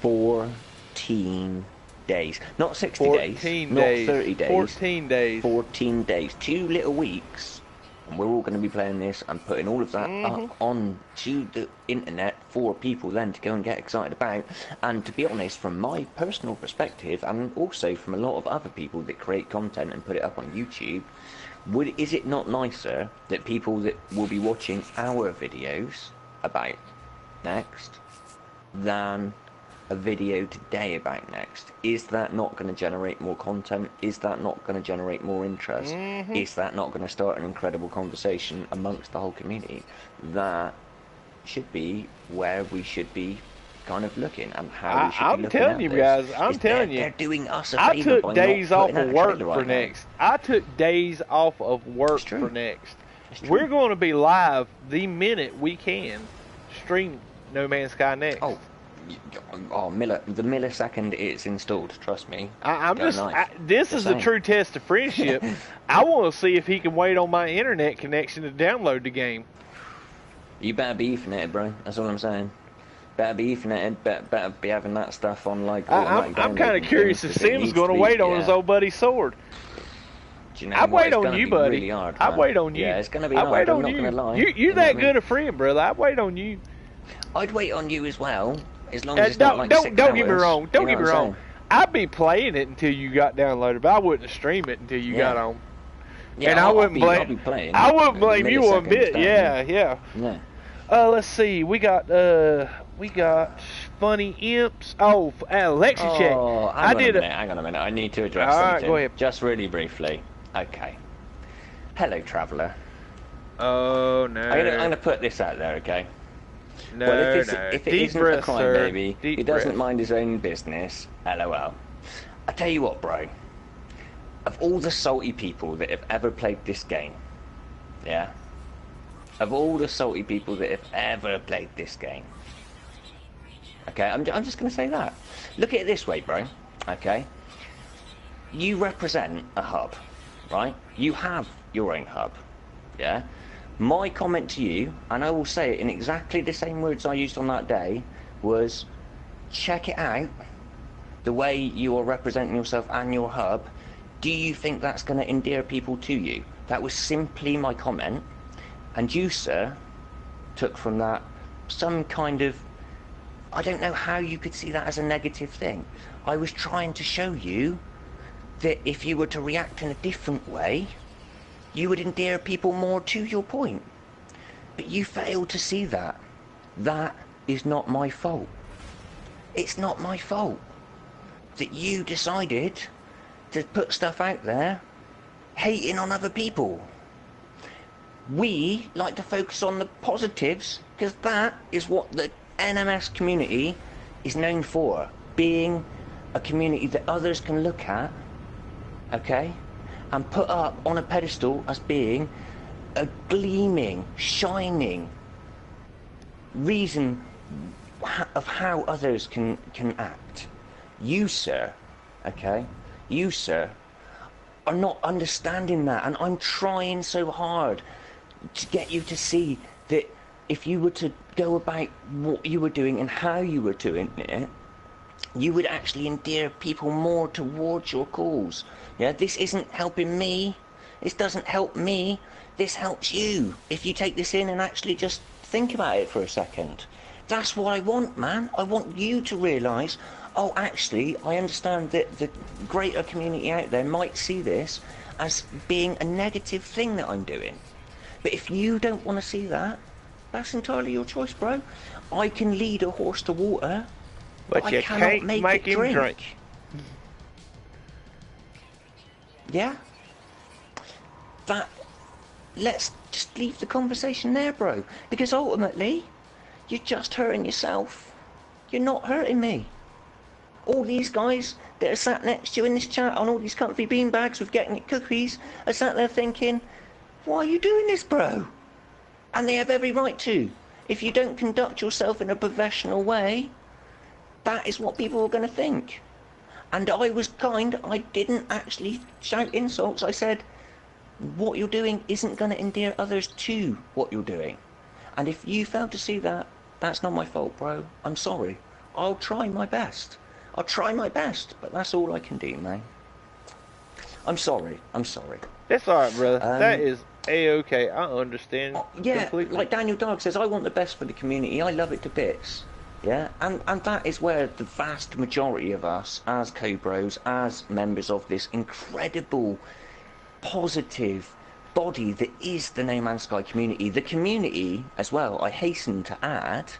14 days. Not 60 days. Not 30 days. 14 days. 14 days. 2 little weeks. And we're all going to be playing this and putting all of that up onto the internet for people then to go and get excited about. And to be honest, from my personal perspective, and also from a lot of other people that create content and put it up on YouTube, is it not nicer that people that will be watching our videos about next than a video today about next? Is that not going to generate more content? Is that not going to generate more interest? Is that not going to start an incredible conversation amongst the whole community? That should be where we should be kind of looking, and how we should be looking at this. I'm telling you guys, I'm telling you, they're doing us a I favor took days off of work for next. I took days off of work for next. We're going to be live the minute we can stream No Man's Sky next. Oh, the millisecond it's installed, trust me. This is a true test of friendship. I want to see if he can wait on my internet connection to download the game. You better be Ethernet, bro. That's all I'm saying. Better be Ethernet. Better be having that stuff on like. I'm kind of curious if Sim's going to wait on his old buddy Sword. You know, I'd wait on you, buddy. Really hard, I'd wait on you. Yeah, it's going to be hard. I'm not going to lie. You're that good a friend, brother. I'd wait on you. I'd wait on you as well, as long as it's not like 6 hours. Don't get me wrong. Don't get me wrong. I'd be playing it until you got downloaded, but I wouldn't stream it until you got on. Yeah, and I wouldn't blame you one bit. Yeah. Let's see. We got funny imps. Oh, Lexi check. Hang on a minute. I need to address something. Alright, go ahead. Just really briefly. Okay. Hello, traveller. Oh no. I'm gonna put this out there, okay? No, well, if it Deep isn't breath, a crime, sir. baby, Deep he doesn't breath. mind his own business. LOL. I tell you what, bro. Of all the salty people that have ever played this game, yeah? Of all the salty people that have ever played this game, okay, I'm just going to say that. Look at it this way, bro, okay? You represent a hub, right? You have your own hub, yeah? My comment to you, and I will say it in exactly the same words I used on that day, was check it out, the way you are representing yourself and your hub. Do you think that's going to endear people to you? That was simply my comment. And you, sir, took from that some kind of... I don't know how you could see that as a negative thing. I was trying to show you that if you were to react in a different way, you would endear people more to your point. But you failed to see that. That is not my fault. It's not my fault that you decided to put stuff out there hating on other people. We like to focus on the positives, because that is what the NMS community is known for, being a community that others can look at, okay, and put up on a pedestal as being a gleaming, shining reason of how others can act. You, sir, okay, you, sir, are not understanding that, and I'm trying so hard to get you to see that if you were to go about what you were doing and how you were doing it, you would actually endear people more towards your cause. Yeah, this isn't helping me. This doesn't help me. This helps you. If you take this in and actually just think about it for a second. That's what I want, man. I want you to realise, oh, actually, I understand that the greater community out there might see this as being a negative thing that I'm doing. But if you don't want to see that, that's entirely your choice, bro. I can lead a horse to water, but you can't make him drink. Yeah? Let's just leave the conversation there, bro. Because ultimately, you're just hurting yourself. You're not hurting me. All these guys that are sat next to you in this chat on all these comfy beanbags with getting it cookies are sat there thinking, why are you doing this, bro? And they have every right to. If you don't conduct yourself in a professional way, that is what people are going to think. And I was kind. I didn't actually shout insults. I said, what you're doing isn't going to endear others to what you're doing. And if you fail to see that, that's not my fault, bro. I'm sorry. I'll try my best. I'll try my best, but that's all I can do, man. I'm sorry. I'm sorry. That's alright, brother. That is A-okay. I understand. Yeah, completely. like Daniel Dark says, I want the best for the community. I love it to bits. Yeah, and that is where the vast majority of us, as co-bros, as members of this incredible, positive body that is the No Man's Sky community, the community as well, I hasten to add,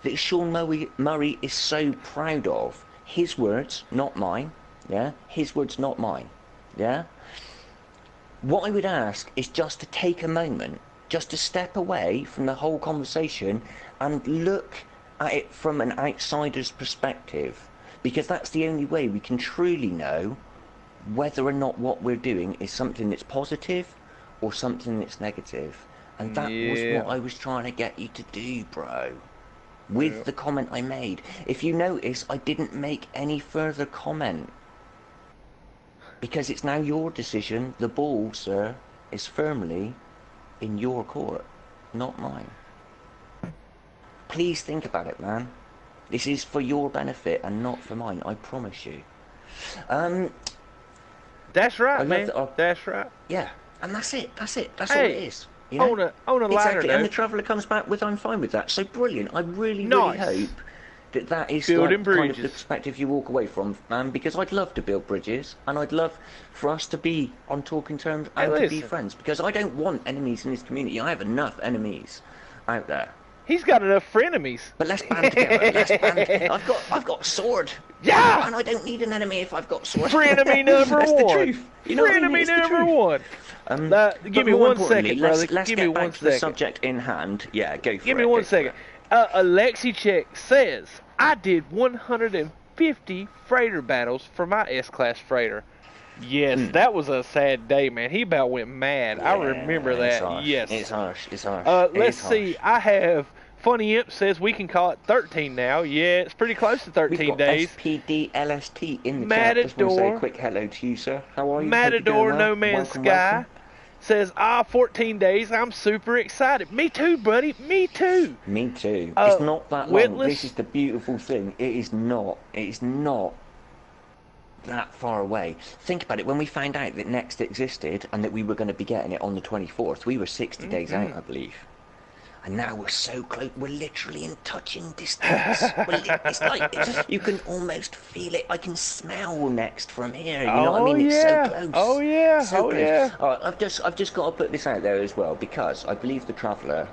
that Sean Murray is so proud of. His words, not mine. Yeah, his words, not mine. Yeah. What I would ask is just to take a moment, just to step away from the whole conversation and look at it from an outsider's perspective, because that's the only way we can truly know whether or not what we're doing is something that's positive or something that's negative. And that was what I was trying to get you to do, bro, with the comment I made. If you notice, I didn't make any further comment, because it's now your decision. The ball, sir, is firmly in your court, not mine. Please think about it, man. This is for your benefit and not for mine, I promise you. That's right, man. That's right. Yeah, and that's it. That's all it is. You know? On a lighter exactly. note. And the Traveller comes back with, I'm fine with that. So brilliant. I really, really hope that is like, kind of the perspective you walk away from, man, because I'd love to build bridges, and I'd love for us to be on talking terms and to be friends, because I don't want enemies in this community. I have enough enemies out there. He's got enough frenemies. But let's band together. Let's band. I've got sword. Yeah. And I don't need an enemy if I've got sword. Frenemy number That's one. The truth. You know Frenemy number one. Give me 1 second, brother. Let's give get me back 1 to second. the subject in hand. Yeah, go for it. Give me 1 second. AlexiCheck says, I did 150 freighter battles for my S-Class freighter. Yes, that was a sad day, man. He about went mad. Yeah, I remember that. Harsh. Yes. It's harsh. It's harsh. Let's see. I have... Funny Imp says we can call it 13 now. Yeah, it's pretty close to 13 days. SPD LST in the Matador, chat. Just want to say a quick hello to you, sir. How are you? Matador No Man's Sky says, 14 days. I'm super excited. Me too, buddy. Me too. Me too. It's not that long. This is the beautiful thing. It is not. It is not that far away. Think about it. When we found out that Next existed and that we were going to be getting it on the 24th, we were 60 days out, I believe. And now we're so close. We're literally in touching distance. It's like you can almost feel it. I can smell Next from here. You know what I mean? It's so close. Oh yeah. So close. Yeah. All right, I've just got to put this out there as well, because I believe the Traveller,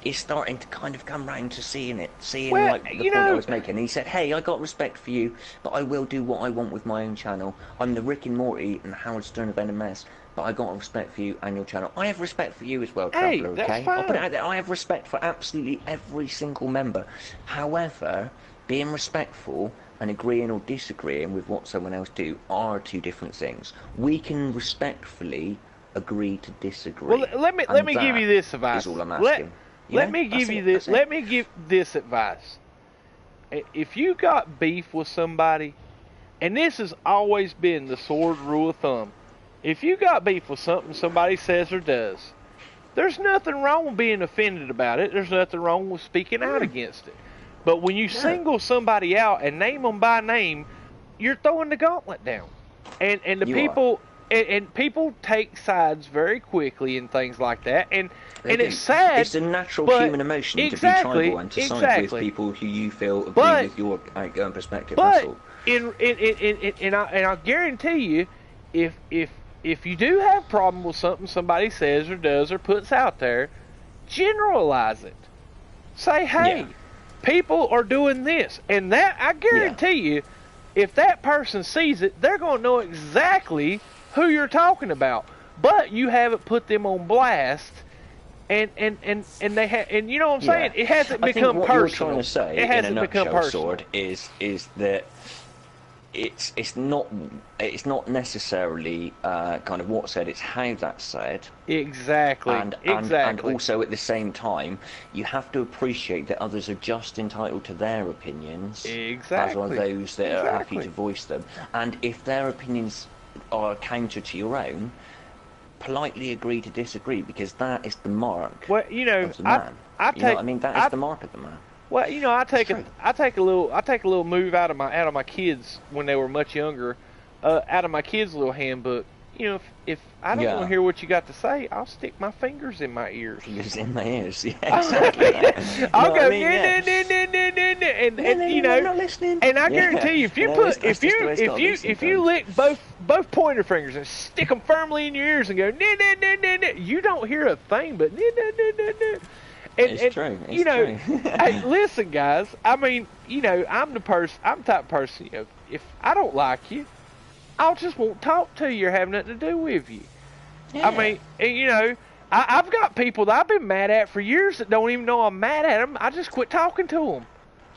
is starting to kind of come round to seeing like the point I was making. And he said, "Hey, I got respect for you, but I will do what I want with my own channel. I'm the Rick and Morty and the Howard Stern of NMS. But I got respect for you and your channel. I have respect for you as well, Traveller, okay? That's fine. I'll put it out there. I have respect for absolutely every single member. However, being respectful and agreeing or disagreeing with what someone else do are two different things. We can respectfully agree to disagree. Well, let me give you this advice. Is all I'm asking. Let me give you this. Let me give this advice. If you got beef with somebody, and this has always been the sword rule of thumb, if you got beef with something somebody says or does, there's nothing wrong with being offended about it. There's nothing wrong with speaking out against it. But when you single somebody out and name them by name, you're throwing the gauntlet down. And the people and people take sides very quickly and things like that. And it's sad. It's a natural human emotion to be tribal and to side with people who you feel agree with your outgoing perspective. But and I'll guarantee you, if you do have a problem with something somebody says or does or puts out there, generalize it. Say, hey, people are doing this. And that, I guarantee you, if that person sees it, they're going to know exactly who you're talking about. But you haven't put them on blast, and they have, and you know what I'm saying? It hasn't become personal. What you're trying to say, it hasn't in a become nutshell, personal. Sword, is that it's not necessarily kind of what's said, it's how that's said. Exactly. And also at the same time, you have to appreciate that others are just entitled to their opinions, exactly, as are those that are happy to voice them. And if their opinions are counter to your own, politely agree to disagree, because that is the mark of the man. You know what I mean? That is the mark of the man. Well, you know, I take a little move out of my kids when they were much younger, out of my kids' little handbook. You know, if I don't want to hear what you got to say, I'll stick my fingers in my ears. Fingers in my ears, yeah, exactly. I'll go and you know, I'm not listening. And I guarantee you, if you lick both pointer fingers and stick them firmly in your ears and go, you don't hear a thing but. It's true. You know, hey, listen, guys. I mean, you know, I'm the type of person. You know, if I don't like you, I just won't talk to you or have nothing to do with you. Yeah. I mean, you know, I've got people that I've been mad at for years that don't even know I'm mad at them. I just quit talking to them.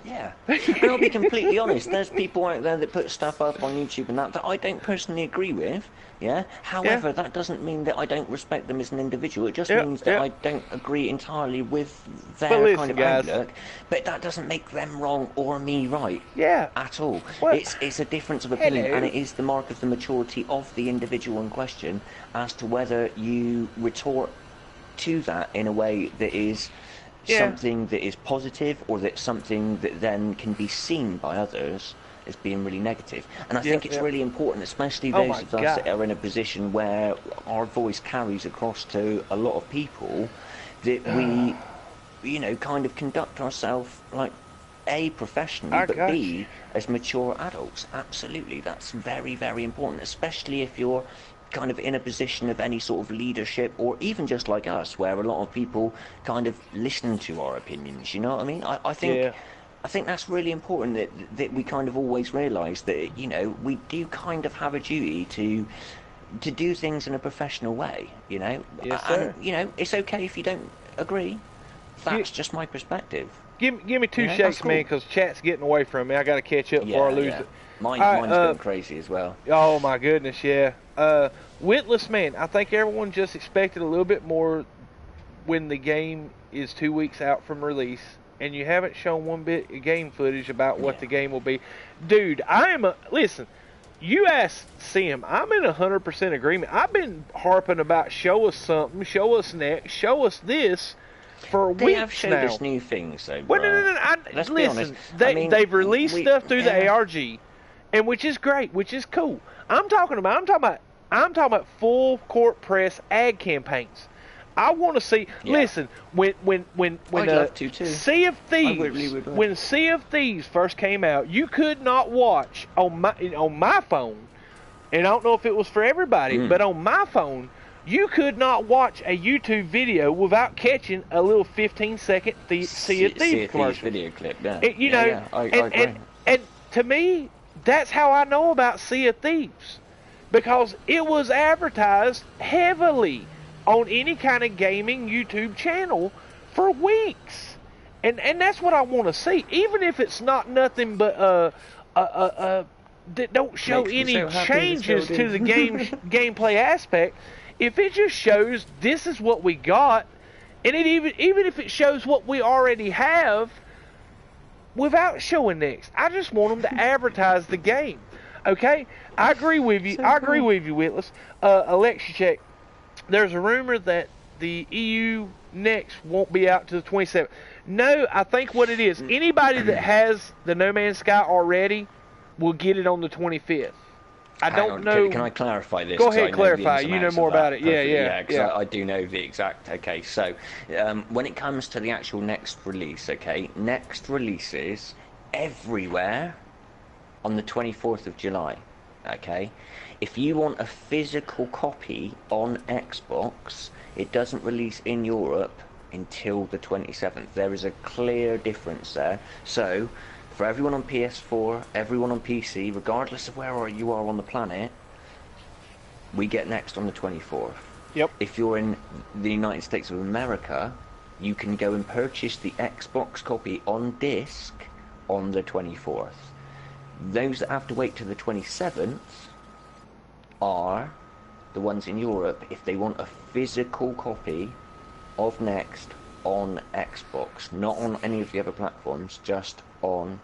Yeah, and I'll be completely honest. There's people out there that put stuff up on YouTube and that I don't personally agree with. Yeah. However, that doesn't mean that I don't respect them as an individual. It just means that I don't agree entirely with their kind of outlook. But that doesn't make them wrong or me right. Yeah. At all. Well, it's a difference of opinion, and it is the mark of the maturity of the individual in question as to whether you retort to that in a way that is something that is positive, or that's something that then can be seen by others as being really negative. And I think it's really important, especially those of us that are in a position where our voice carries across to a lot of people, that we, you know, kind of conduct ourselves like A, professionally, but B, as mature adults. Absolutely, that's very, very important, especially if you're kind of in a position of any sort of leadership, or even just like us, where a lot of people kind of listen to our opinions. You know what I mean? I think that's really important, that we kind of always realise that, you know, we do kind of have a duty to do things in a professional way. You know, and you know, it's okay if you don't agree. That's just my perspective. Give me two shakes, man, because chat's getting away from me. I got to catch up before I lose it. Mine's going crazy as well. Oh my goodness, yeah. Witless, man, I think everyone just expected a little bit more when the game is 2 weeks out from release, and you haven't shown one bit of game footage about what the game will be. Dude, listen, you asked Sim, I'm in 100% agreement. I've been harping about show us something, show us next, show us this for weeks now. They have showed us new things, though, bro. Well, no. Let's be honest. They've released stuff through the ARG, and which is great, which is cool. I'm talking about full court press ad campaigns. I want to see. Listen, when I'd love to too. Sea of Thieves, when Sea of Thieves first came out, you could not watch on my phone, and I don't know if it was for everybody, but on my phone, you could not watch a YouTube video without catching a little 15-second Sea of Thieves commercial. Video clip. I agree. And to me, that's how I know about Sea of Thieves, because it was advertised heavily on any kind of gaming YouTube channel for weeks, and that's what I want to see. Even if it's not nothing but that don't show any changes to the gameplay aspect. If it just shows this is what we got, and it even if it shows what we already have without showing next, I just want them to advertise the game. Okay, I agree with you. I agree with you, Witless. Alexa check. There's a rumor that the EU Next won't be out to the 27th. No, I think what it is, anybody that has the No Man's Sky already will get it on the 25th. I don't know. Can I clarify this? Go ahead, clarify. You know more about it. Yeah. I do know the exact. Okay, so when it comes to the actual Next release, Next releases everywhere on the 24th of July. Okay, if you want a physical copy on Xbox, it doesn't release in Europe until the 27th. There is a clear difference there. So, for everyone on PS4, everyone on PC, regardless of where you are on the planet, we get Next on the 24th. Yep. If you're in the United States of America, you can go and purchase the Xbox copy on disc on the 24th. Those that have to wait to the 27th are the ones in Europe if they want a physical copy of Next on Xbox, not on any of the other platforms, just on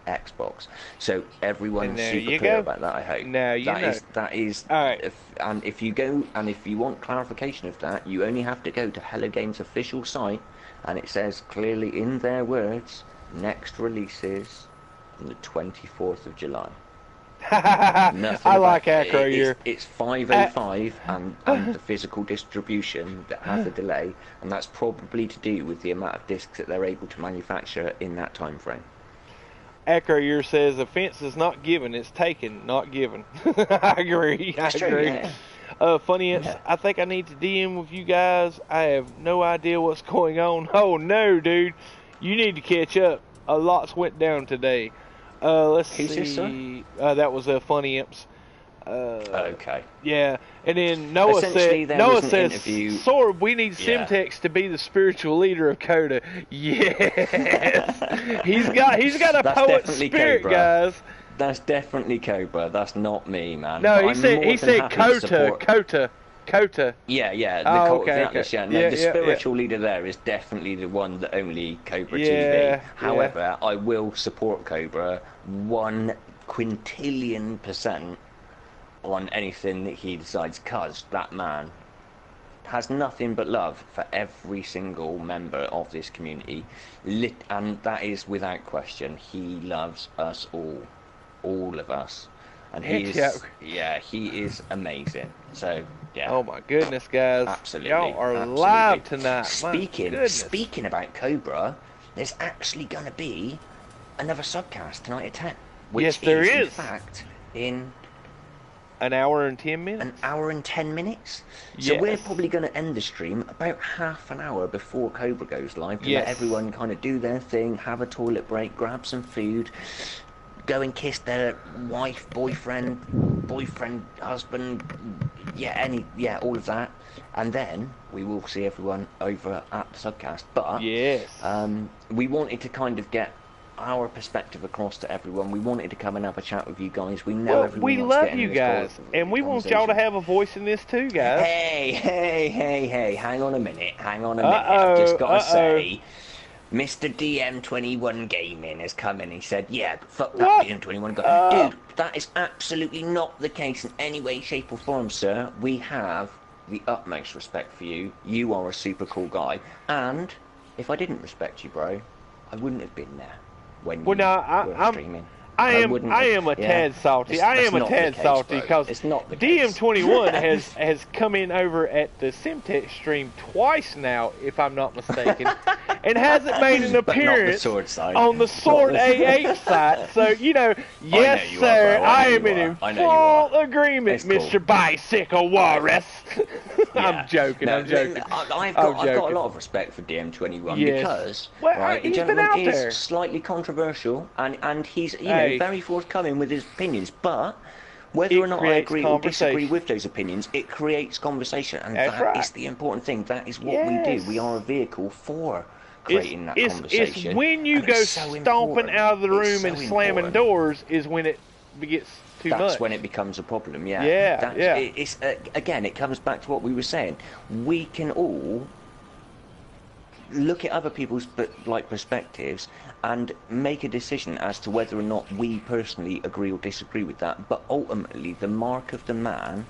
Xbox. So everyone's super clear about that, I hope. Now you know. That is all right. And if you go, and if you want clarification of that, you only have to go to Hello Games' official site, and it says clearly in their words, Next releases on the 24th of July. I like Acro Year. It's 505 and the physical distribution that has a delay, and that's probably to do with the amount of discs that they're able to manufacture in that time frame. Acro Year says offense is not given, it's taken, not given. I agree. I agree. Yeah. Funny, yeah. I think I need to DM with you guys. I have no idea what's going on. Oh no, dude, you need to catch up. A lot's went down today. Let's see. That was Funny Imps. Okay. Yeah, and then Noah says, Sword, we need Simtex to be the spiritual leader of Coda. Yes, he's got a poet spirit, Cobra. Guys. That's definitely Cobra. That's not me, man. No, he said Kota. Yeah. The spiritual leader there is definitely the one that only Cobra TV. However, I will support Cobra 1 quintillion% on anything that he decides, cause that man has nothing but love for every single member of this community, and that is without question. He loves us all of us, and he is amazing. So yeah. Oh my goodness, guys! Absolutely, y'all are live tonight. Speaking about Cobra, there's actually going to be another subcast tonight at 10. Which there is. In fact, in an hour and 10 minutes. An hour and 10 minutes. So we're probably going to end the stream about half an hour before Cobra goes live to let everyone kind of do their thing, have a toilet break, grab some food, go and kiss their wife, boyfriend, husband, all of that, and then we will see everyone over at the subcast. But we wanted to kind of get our perspective across to everyone. We wanted to come and have a chat with you guys. We know everyone we love you guys, and we want y'all to have a voice in this too, guys. Hey, hang on a minute. I've just got to say, Mr. DM21 Gaming has come in and said, yeah, fuck that DM21 guy. Dude, that is absolutely not the case in any way, shape or form, sir. We have the utmost respect for you. You are a super cool guy. And if I didn't respect you, bro, I wouldn't have been there when you were streaming. I am a tad salty. I am a tad salty because DM21 has come in over at the Simtex stream twice now, if I'm not mistaken, and hasn't made an appearance on the Sword AH site. So, yes, sir, I am in full agreement, Mr. Bicycle Walrus. I'm joking. I've got a lot of respect for DM21 because the gentleman is slightly controversial and he's very forthcoming with his opinions, but whether or not I agree or disagree with those opinions, it creates conversation, and that is the important thing. That is what we do. We are a vehicle for creating that conversation. It's when you go stomping out of the room and slamming doors is when it gets too much. That's when it becomes a problem. It's again, it comes back to what we were saying. We can all look at other people's perspectives and make a decision as to whether or not we personally agree or disagree with that. But ultimately, the mark of the man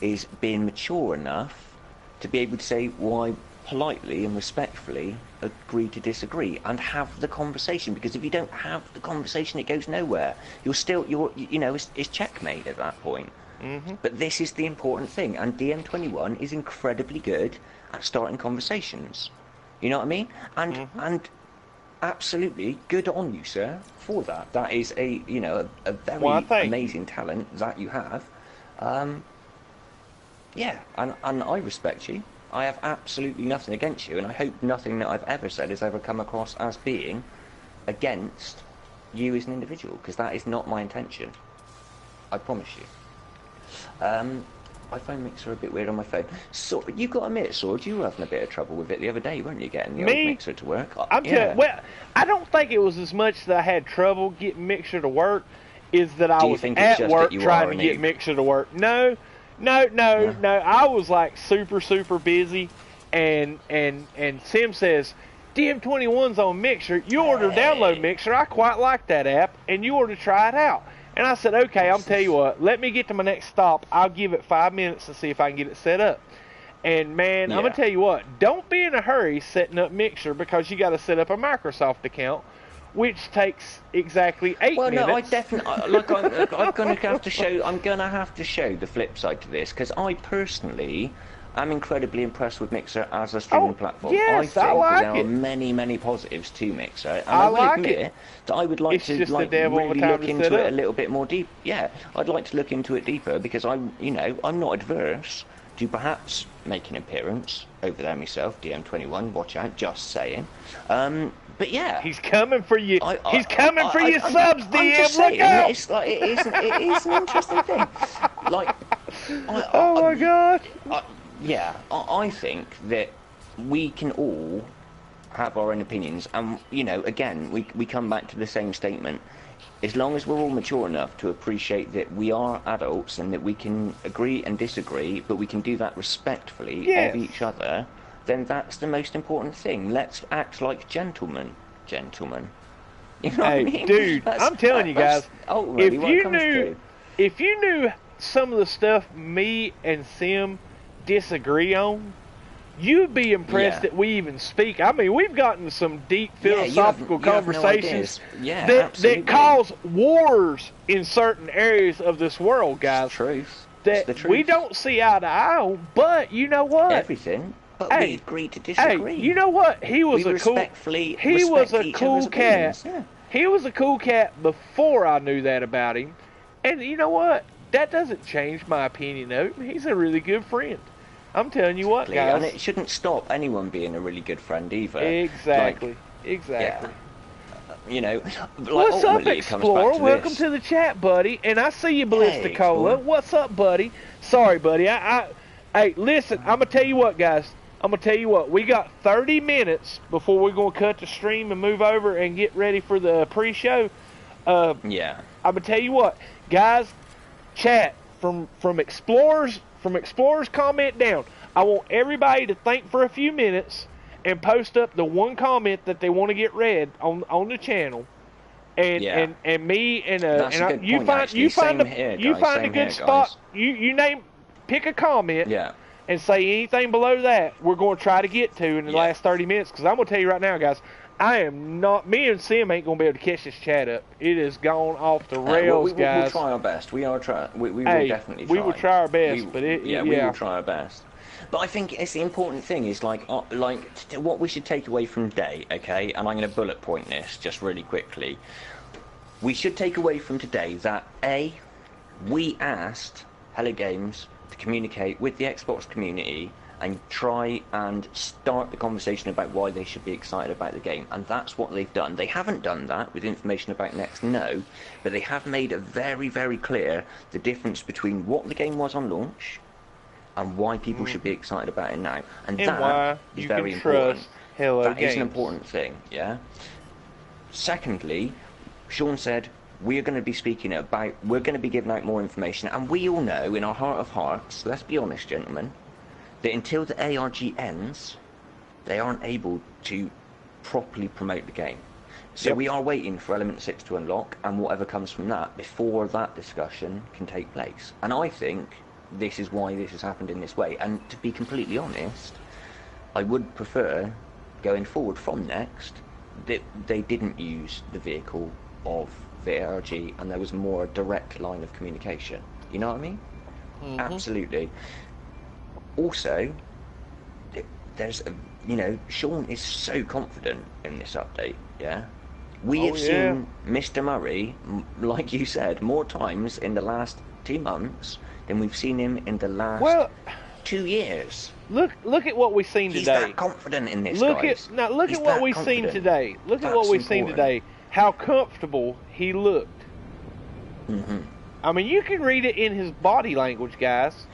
is being mature enough to be able to say, well, I politely and respectfully agree to disagree and have the conversation. Because if you don't have the conversation, it goes nowhere. It's checkmate at that point. But this is the important thing, and DM21 is incredibly good at starting conversations. You know what I mean? And absolutely good on you, sir, for that. That is a very amazing talent that you have. And I respect you. I have absolutely nothing against you, and I hope nothing that I've ever said has ever come across as being against you as an individual, because that is not my intention. I promise you. My phone mixer a bit weird on my phone. So you got to admit, Sword, you were having a bit of trouble with it the other day, weren't you? Getting the old mixer to work. Well, I don't think it was as much that I had trouble getting mixer to work. is that I was at work trying to get Mixer to work. No. I was like super busy, and Sim says, DM21's on Mixer. You order download Mixer. I quite like that app, and you ought to try it out. And I said, okay, I'll tell you what. Let me get to my next stop. I'll give it 5 minutes to see if I can get it set up. And, man, I'm going to tell you what. Don't be in a hurry setting up Mixer because you got to set up a Microsoft account, which takes exactly 8 minutes. Well, no, I definitely... Look, I'm going to have to show... I'm going to have to show the flip side to this, because I personally... I'm incredibly impressed with Mixer as a streaming platform. Yes, I think like there are many positives to Mixer, and I will like admit that I would like to really look into it a little bit more deep. Yeah, I'd like to look into it deeper because I'm not adverse to perhaps make an appearance over there myself. DM21, watch out, just saying. But yeah, he's coming for you. He's coming for your subs, DM. Look out! It's like it is an interesting thing. Like, oh my God. Yeah, I think that we can all have our own opinions, and again, we come back to the same statement. As long as we're all mature enough to appreciate that we are adults and that we can agree and disagree, but we can do that respectfully of each other, then that's the most important thing. Let's act like gentlemen. You know what I mean? Dude, I'm telling you guys, if you knew some of the stuff me and Sim disagree on, you'd be impressed that we even speak. I mean, we've gotten some deep philosophical conversations that cause wars in certain areas of this world, guys. Truth. That we don't see eye to eye on, but you know what? Everything. But we agree to disagree. Hey, you know what? He was a cool cat. Yeah. He was a cool cat before I knew that about him. And you know what? That doesn't change my opinion of him. He's a really good friend. I'm telling you what, guys. And it shouldn't stop anyone being a really good friend either. Exactly. Yeah. What's up, Explorer? Welcome to the chat, buddy. And I see you, Ballisticola. What's up, buddy? Sorry, buddy. Hey, listen, I'm going to tell you what, guys. I'm going to tell you what. We got 30 minutes before we're going to cut the stream and move over and get ready for the pre-show. I'm going to tell you what. Guys, chat, from Explorer's comment down. I want everybody to think for a few minutes and post up the one comment that they want to get read on the channel. And me and you find a good spot. You pick a comment. And say anything below that we're going to try to get to in the last 30 minutes. Because I'm going to tell you right now, guys, me and Sim ain't going to be able to catch this chat up. It has gone off the rails, guys. We'll try our best. We will definitely try. We will try our best. We will try our best. But I think it's the important thing is what we should take away from today, okay? And I'm going to bullet point this just really quickly. We should take away from today that we asked Hello Games to communicate with the Xbox community and try and start the conversation about why they should be excited about the game, and that's what they've done. They haven't done that with information about Next, no, but they have made it very, very clear the difference between what the game was on launch and why people should be excited about it now, and that is very important. That is an important thing, yeah? Secondly, Sean said we're going to be giving out more information, and we all know in our heart of hearts, let's be honest, gentlemen, that until the ARG ends, they aren't able to properly promote the game. So we are waiting for Element 6 to unlock, and whatever comes from that, before that discussion can take place. And I think this is why this has happened in this way. And to be completely honest, I would prefer, going forward from Next, that they didn't use the vehicle of the ARG, and there was a more direct line of communication. You know what I mean? Absolutely. Also, there's Sean is so confident in this update. We have seen Mr. Murray, like you said, more times in the last 2 months than we've seen him in the last 2 years. Look at what we've seen today. He's that confident in this. Look at what we've seen today. Look at what we've seen today. How comfortable he looked. I mean, you can read it in his body language, guys.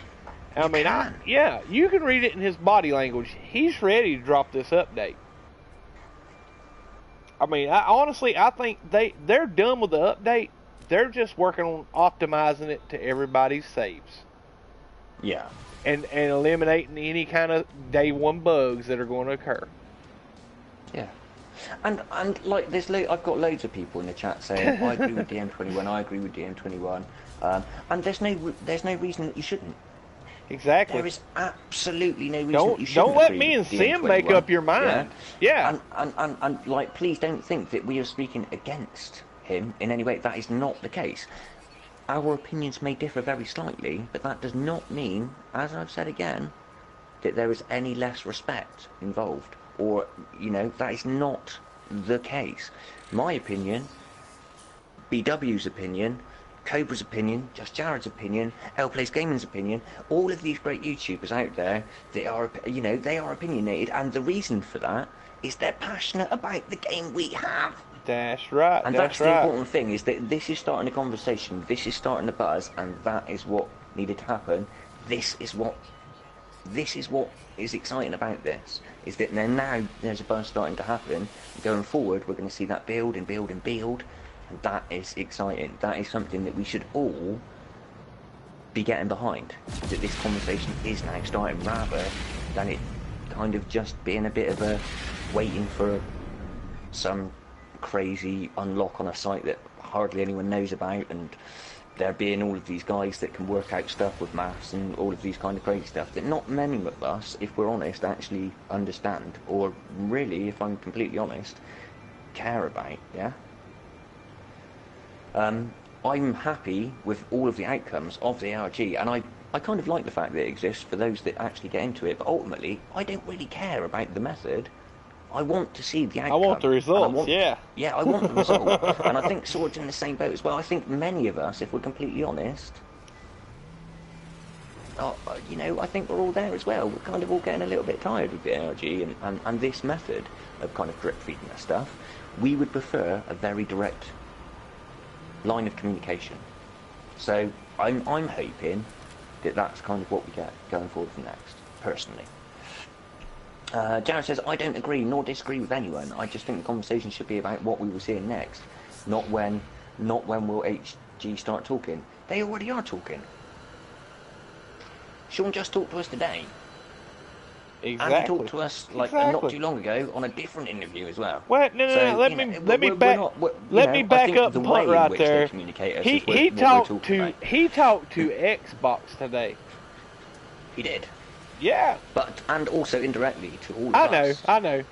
You can read it in his body language. He's ready to drop this update. I mean, honestly, I think they're done with the update. They're just working on optimizing it to everybody's saves. Yeah. And eliminating any kind of day one bugs that are going to occur. Yeah. And like I've got loads of people in the chat saying I agree with DM21, I agree with DM21, and there's no reason that you shouldn't. Exactly. There is absolutely no reason that you shouldn't. Don't let me and Sim make up your mind. Yeah. And like, please don't think that we are speaking against him in any way. That is not the case. Our opinions may differ very slightly, but that does not mean, as I've said again, that there is any less respect involved. Or, that is not the case. My opinion, BW's opinion, Cobra's opinion, Just Jared's opinion, Plays Gaming's opinion, all of these great YouTubers out there, they are opinionated, and the reason for that is they're passionate about the game we have. That's right. And that's the important thing, is that this is starting a conversation, this is starting a buzz, and that is what needed to happen. This is what is exciting about this, is that now there's a buzz starting to happen. Going forward, we're going to see that build and build and build, and that is exciting. That is something that we should all be getting behind, that this conversation is now starting, rather than it kind of just being a bit of a waiting for some crazy unlock on a site that hardly anyone knows about, and there being all of these guys that can work out stuff with maths and all of these kind of crazy stuff that not many of us, if we're honest, actually understand, or really, if I'm completely honest, care about. Yeah. I'm happy with all of the outcomes of the ARG, and I kind of like the fact that it exists for those that actually get into it, but ultimately I don't really care about the method. I want to see the outcome. I want the results, yeah. Yeah, I want the result. And I think Sword's in the same boat as well. I think many of us, if we're completely honest, I think we're all there as well. We're kind of all getting a little bit tired with the ARG and this method of kind of drip feeding us stuff. We would prefer a very direct line of communication. So I'm hoping that that's kind of what we get going forward from next, personally. Jared says, I don't agree nor disagree with anyone. I just think the conversation should be about what we were seeing next, not when will HG start talking. They already are talking. Sean just talked to us today. Exactly. And he talked to us not too long ago on a different interview as well. Well, no. Let me back up the point right there. He talked to Xbox today. He did. Yeah. And also indirectly to all of us. I know.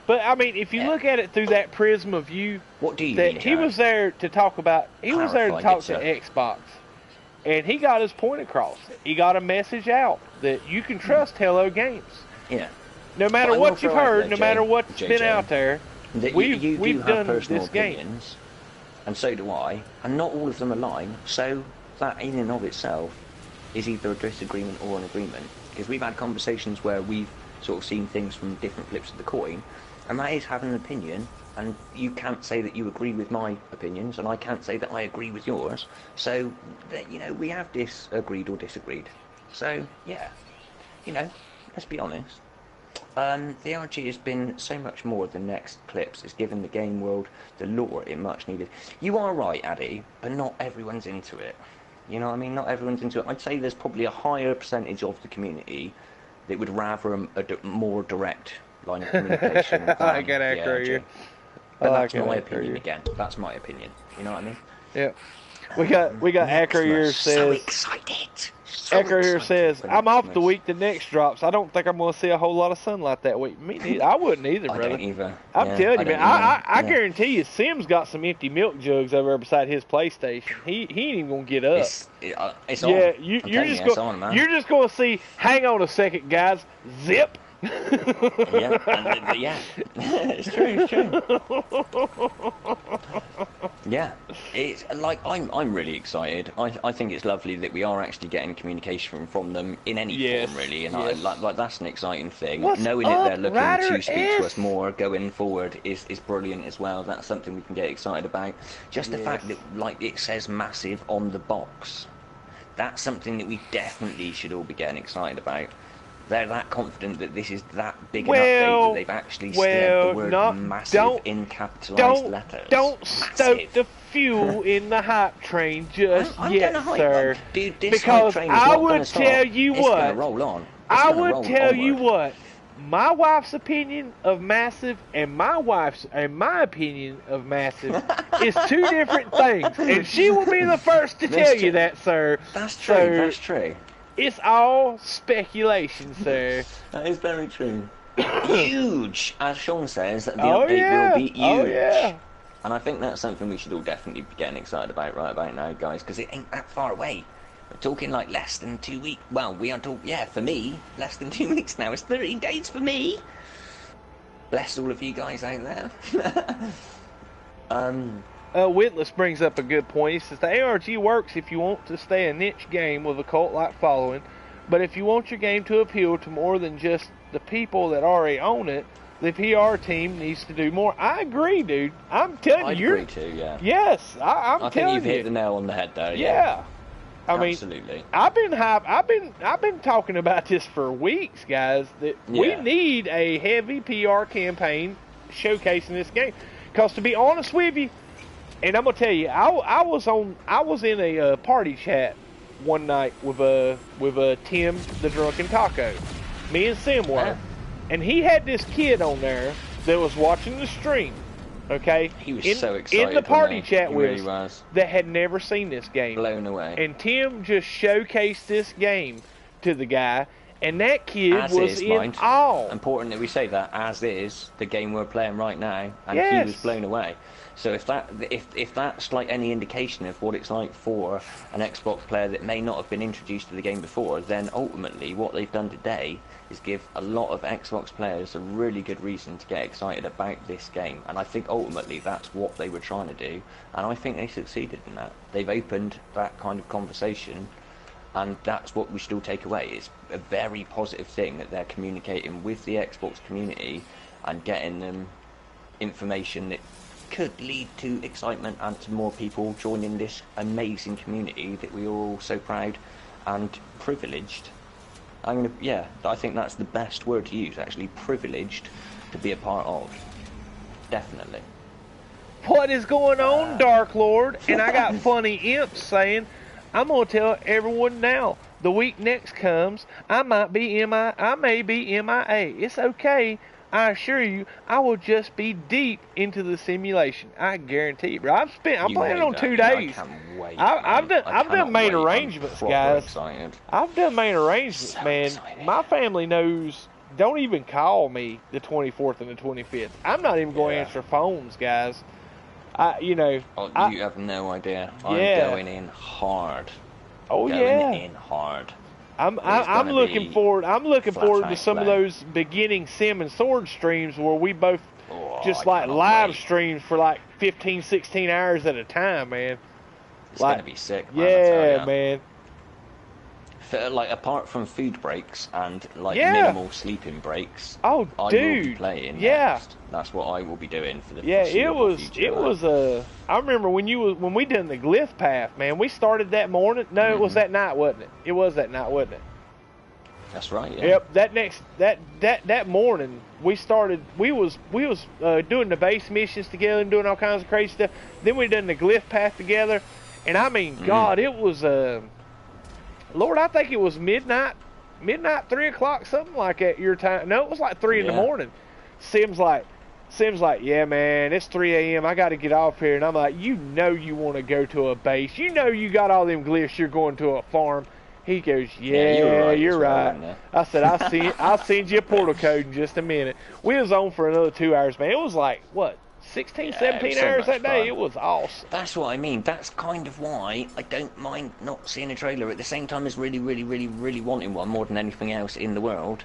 But I mean, if you look at it through that prism of view, what do you mean, he was there to talk about? He was there to talk to Xbox, and he got his point across. He got a message out that you can trust Hello Games. Yeah. No matter what you've heard, no matter what's been out there, we've done this game. And so do I, and not all of them align. So that in and of itself is either a disagreement or an agreement, because we've had conversations where we've sort of seen things from different flips of the coin, and that is having an opinion, and you can't say that you agree with my opinions, and I can't say that I agree with yours, so, we have disagreed or disagreed. So, yeah, let's be honest. The ARG has been so much more than next clips. It's given the game world the lore it much needed. You are right, Addy, but not everyone's into it. You know what I mean? Not everyone's into it. I'd say there's probably a higher percentage of the community that would rather a more direct line of communication. I can agree you. But that's my opinion again. That's my opinion. You know what I mean? Yeah. We got Acro here says. So excited. Ecker here says, I'm off the week the next drops. I don't think I'm going to see a whole lot of sunlight that week. Me neither. I wouldn't either, brother. I don't either. I'm telling you, man. I guarantee you, Sim's got some empty milk jugs over there beside his PlayStation. He ain't even going to get up. It's on. Yeah, you're just going to see, hang on a second, guys. Zip. Yeah, it's true. Yeah, it's like I'm really excited. I think it's lovely that we are actually getting communication from them in any form, really, and like that's an exciting thing. Knowing that they're looking to speak to us more going forward is brilliant as well. That's something we can get excited about. Just the fact that it says massive on the box, that's something that we definitely should all be getting excited about. They're that confident that this is that big an update that they've actually said the word massive in capitalised letters. Don't stoke the fuel in the hype train just yet, sir. Dude, this because hype train is I not would gonna stop. tell you It's what. gonna roll on. I would tell you what. My wife's opinion of Massive and my opinion of Massive is two different things, and she will be the first to tell you that, sir. That's true. So, that's true. It's all speculation, sir. That is very true. Huge, as Sean says, that the update will be huge. Oh yeah. And I think that's something we should all definitely be getting excited about right about now, guys, because it ain't that far away. We're talking like less than 2 weeks. Well, we are talking, for me, less than 2 weeks now. It's 13 days for me. Bless all of you guys out there. Witless brings up a good point. He says, the ARG works if you want to stay a niche game with a cult-like following, but if you want your game to appeal to more than just the people that already own it, the PR team needs to do more. I agree, dude. I'm telling you. I agree too, yeah. Yes, I'm telling you. I think you've hit the nail on the head there, yeah. I mean, absolutely. I've been talking about this for weeks, guys. That we need a heavy PR campaign showcasing this game. Because to be honest with you, and I'm gonna tell you, I was in a party chat one night with Tim the Drunken Taco, me and Sim were, and he had this kid on there that was watching the stream. Okay, he was so excited in the party chat with really us that had never seen this game. Blown away. And Tim just showcased this game to the guy, and that kid was in awe. Important that we say that, as is the game we're playing right now, and he was blown away. So if that's like any indication of what it's like for an Xbox player that may not have been introduced to the game before, then ultimately what they've done today is give a lot of Xbox players a really good reason to get excited about this game. And I think ultimately that's what they were trying to do, and I think they succeeded in that. They've opened that kind of conversation, and that's what we should all take away. It's a very positive thing that they're communicating with the Xbox community and getting them information that could lead to excitement and to more people joining this amazing community that we are all so proud and privileged. I think that's the best word to use, actually, privileged to be a part of. Definitely. What is going on, Dark Lord? And I got funny imps saying, I'm gonna tell everyone now. The week next comes, I may be MIA. It's okay. I assure you, I will just be deep into the simulation. I guarantee you, bro. I'm planning on 2 days. I can't wait. I've done main arrangements, guys. Excited. I've done main arrangements, man. Excited. My family knows. Don't even call me the 24th and the 25th. I'm not even going to answer phones, guys. You have no idea. I'm going in hard. Oh going in hard. I'm looking forward to some of those beginning Sim and Sword streams where we both just like live streams for like 15, 16 hours at a time, man. It's gonna be sick, man. Yeah, man. Like, apart from food breaks and like minimal sleeping breaks, I will be playing next. That's what I will be doing for the foreseeable future. I remember when we done the glyph path, man. We started that morning. No, it was that night, wasn't it? It was that night, wasn't it? That's right. Yeah. Yep. That morning we started. We was doing the base missions together and doing all kinds of crazy stuff. Then we done the glyph path together, and I mean, God, it was Lord, I think it was midnight, 3 o'clock, something like at your time. No, it was like 3 in the morning. Sim's like, yeah, man, it's 3 a.m. I got to get off here. And I'm like, you want to go to a base. You got all them glyphs. You're going to a farm. He goes, you're right. I said, I'll send you a portal code in just a minute. We was on for another 2 hours, man. It was like, what? 16, 17 hours that day. It was awesome. That's what I mean. That's kind of why I don't mind not seeing a trailer at the same time as really, really, really, really wanting one more than anything else in the world.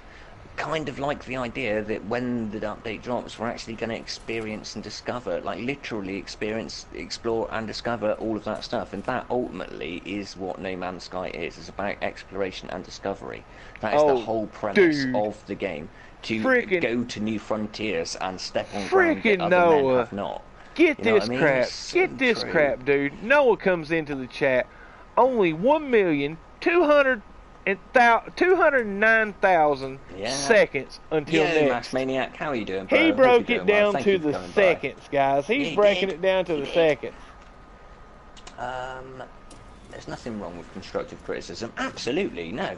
Kind of like the idea that when the update drops, we're actually going to experience and discover, like literally experience, explore and discover all of that stuff. And that ultimately is what No Man's Sky is. It's about exploration and discovery. That is the whole premise of the game. To go to new frontiers and step on ground that other men have not. Get this crap, dude. Noah comes into the chat. Only 1,209,000 seconds until next. Max Maniac, how are you doing, bro? He broke it down to the seconds, guys. He's breaking it down to the seconds. There's nothing wrong with constructive criticism. Absolutely, no.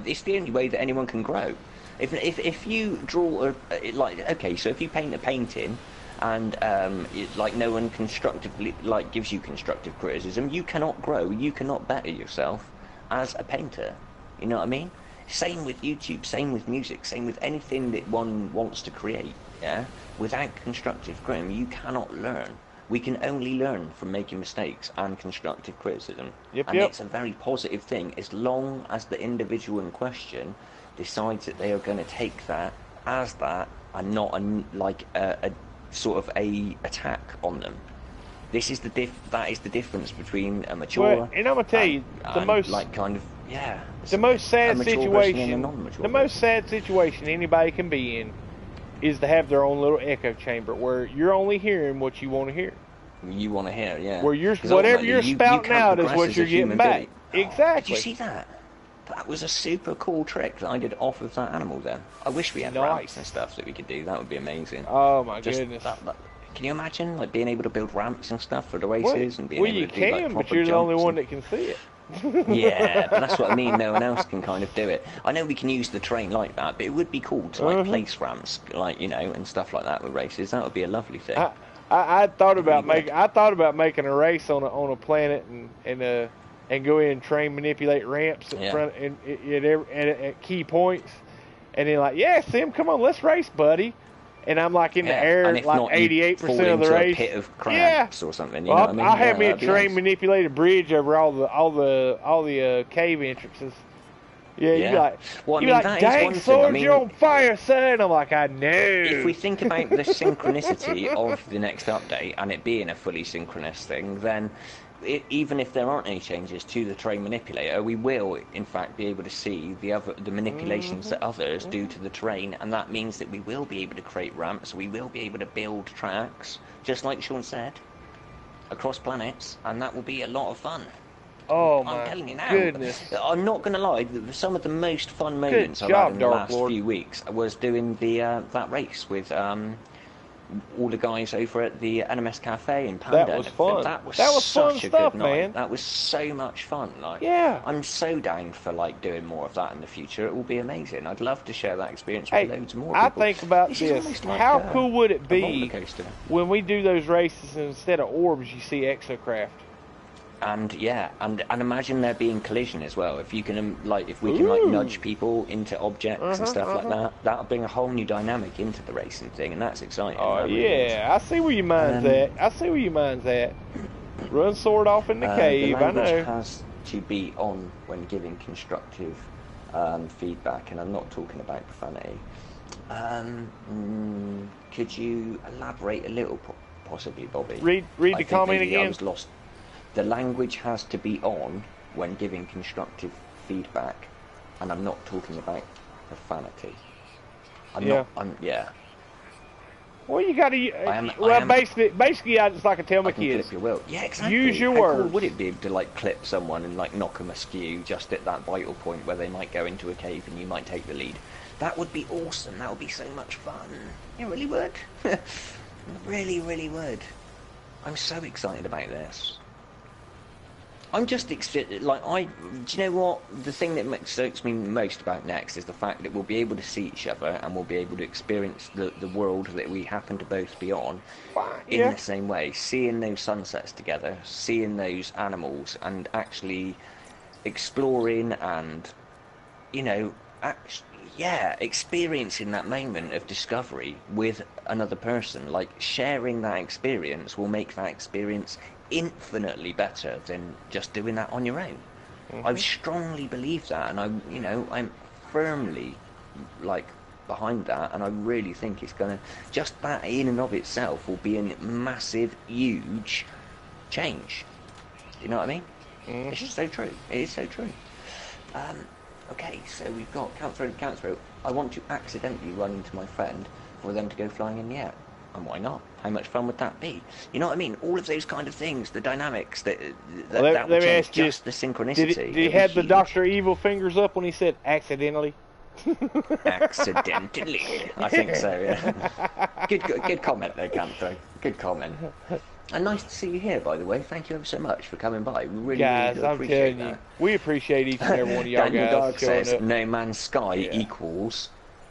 It's the only way that anyone can grow. If you draw okay, so if you paint a painting and no one constructively gives you constructive criticism, you cannot grow. You cannot better yourself as a painter. You know what I mean? Same with YouTube. Same with music. Same with anything that one wants to create. Yeah. Without constructive criticism, you cannot learn. We can only learn from making mistakes and constructive criticism. And it's a very positive thing as long as the individual in question decides that they are going to take that as that and not a sort of a attack on them. This is that is the difference between a mature and I'm gonna tell you the most the most sad situation anybody can be in is to have their own little echo chamber where you're only hearing what you want to hear. You want to hear, yeah. Where whatever you're spouting out is what you're getting back. Exactly. Did you see that? That was a super cool trick that I did off of that animal there. I wish we had ramps and stuff that we could do. That would be amazing. Oh my goodness. Can you imagine being able to build ramps and stuff for the races and being able to do proper but you're the only one that can see it. Yeah, but that's what I mean. No one else can kind of do it. I know we can use the train like that, but it would be cool to place ramps, and stuff like that with races. That would be a lovely thing. I thought about making a race on a planet and go in and train manipulate ramps in front at key points, and then Sim, come on, let's race, buddy. And I'm in the air, 88% of the race. A pit of crabs or something. You know what I mean? I'll have me a train manipulated bridge over all the cave entrances. Yeah. Dang, Sword, you're on fire, son. I'm like, I know. If we think about the synchronicity of the next update and it being a fully synchronous thing, then even if there aren't any changes to the terrain manipulator, we will in fact be able to see the manipulations that others do to the terrain, and that means that we will be able to create ramps, we will be able to build tracks, just like Sean said, across planets, and that will be a lot of fun. I'm telling you now. Goodness. I'm not going to lie, some of the most fun moments I've had in the last few weeks was doing that race with all the guys over at the NMS Cafe in Panda. That was fun. That was such such a good night, man. That was so much fun. I'm so down for doing more of that in the future. It will be amazing. I'd love to share that experience with loads more people. I think about this. How cool would it be when we do those races and instead of orbs you see exocraft? And imagine there being collision as well. If you can, if we can nudge people into objects and stuff like that, that'll bring a whole new dynamic into the racing thing, and that's exciting. Oh yeah, I see where your mind's at. Run Sword off in the cave. The I know. language has to be on when giving constructive feedback, and I'm not talking about profanity. Could you elaborate a little, possibly, Bobby? Read the comment again. I was lost. The language has to be on when giving constructive feedback, and I'm not talking about profanity. Well, you got to. Basically, I just like to tell my kids. Clip your will. Yeah, exactly. Use your How words. cool would it be to clip someone and knock them askew just at that vital point where they might go into a cave and you might take the lead? That would be awesome. That would be so much fun. It really would. It really, really would. I'm so excited about this. I'm just excited, do you know what? The thing that excites me most about next is the fact that we'll be able to see each other and we'll be able to experience the world that we happen to both be on in the same way. Seeing those sunsets together, seeing those animals, and actually exploring and, experiencing that moment of discovery with another person. Sharing that experience will make that experience infinitely better than just doing that on your own. I strongly believe that, and I'm firmly behind that, and I really think it's gonna, just that in and of itself will be a massive, huge change. You know what I mean? It's just so true. It is so true. Okay, so we've got count through. I want to accidentally run into my friend for them to go flying in the air. And why not? How much fun would that be? You know what I mean? All of those kind of things, the dynamics, that will change, just the synchronicity. Did he have the Dr. Evil fingers up when he said accidentally? Accidentally. I think so, yeah. Good comment there, Cantho. Good comment. And nice to see you here, by the way. Thank you ever so much for coming by. We really, guys, really do I'm appreciate telling that. you, we appreciate each and every one of y'all Daniel guys Dark showing says, up. No Man's Sky equals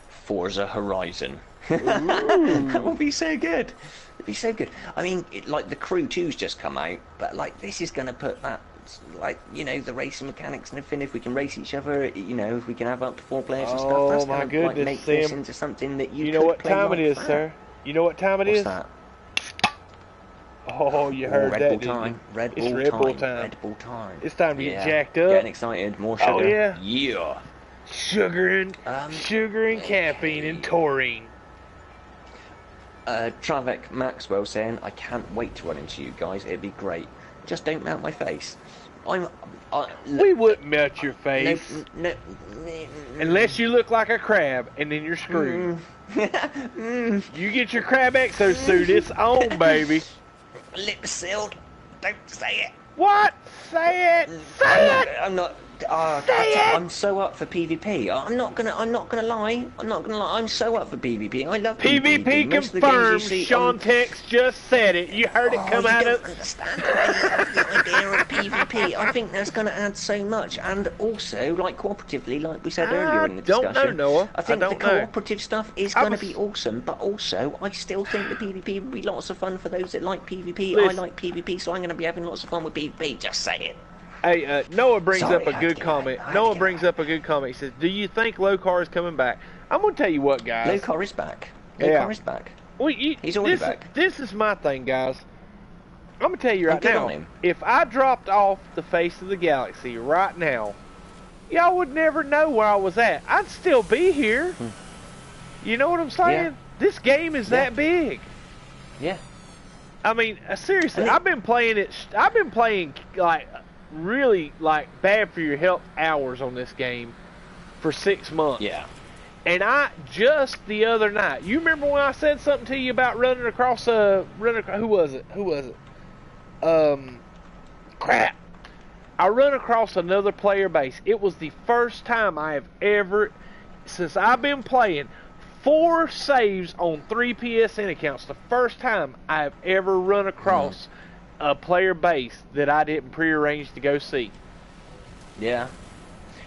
Forza Horizon. That would be so good. It'd be so good. I mean, like the Crew 2's just come out, but like this is going to put that, like, you know, the racing mechanics and everything. If we can race each other, you know, if we can have up to 4 players and stuff, that's my going to goodness, like make this into something that you know could what play time like it is, that. sir? You know what time it What's is? that? Oh, you heard Red that, Bull didn't time. you? Red It's Bull Red Bull time. time. Red Bull time. It's time to get jacked up. Getting excited. More sugar. Oh, yeah. Yeah. Sugar and caffeine and taurine. Travek Maxwell saying, I can't wait to run into you guys. It'd be great. Just don't melt my face. We wouldn't melt your face. No, unless you look like a crab, and then you're screwed. You get your crab exosuit, it's on, baby. Lips sealed. Don't say it. What? Say it. Say it. I'm not. I'm so up for PvP. I'm not gonna lie. I'm so up for PvP. I love PvP. PvP confirmed. Sean Tex just said it. You heard it come out of. I don't understand the idea of PvP. I think that's going to add so much, and also, like cooperatively, like we said earlier in the discussion. Don't know, Noah. I think the cooperative stuff is going to be awesome, but also I still think the PvP would be lots of fun for those that like PvP. I like PvP, so I'm going to be having lots of fun with PvP. Just say it. Hey, Noah brings up a good comment. Noah brings up a good comment. He says, do you think Lokar is coming back? I'm going to tell you what, guys. Lokar is back. Lokar is back. Well, he's already back. This is my thing, guys. I'm going to tell you right now. If I dropped off the face of the galaxy right now, y'all would never know where I was at. I'd still be here. You know what I'm saying? Yeah. This game is that big. Yeah. I mean, seriously, I've been playing like really like bad for your health hours on this game for 6 months. Yeah. And I just the other night, you remember when I said something to you about running across who was it? Crap. I run across another player base. It was the first time I have ever, since I've been playing, 4 saves on 3 PSN accounts. The first time I have ever run across a player base that I didn't prearrange to go see. Yeah,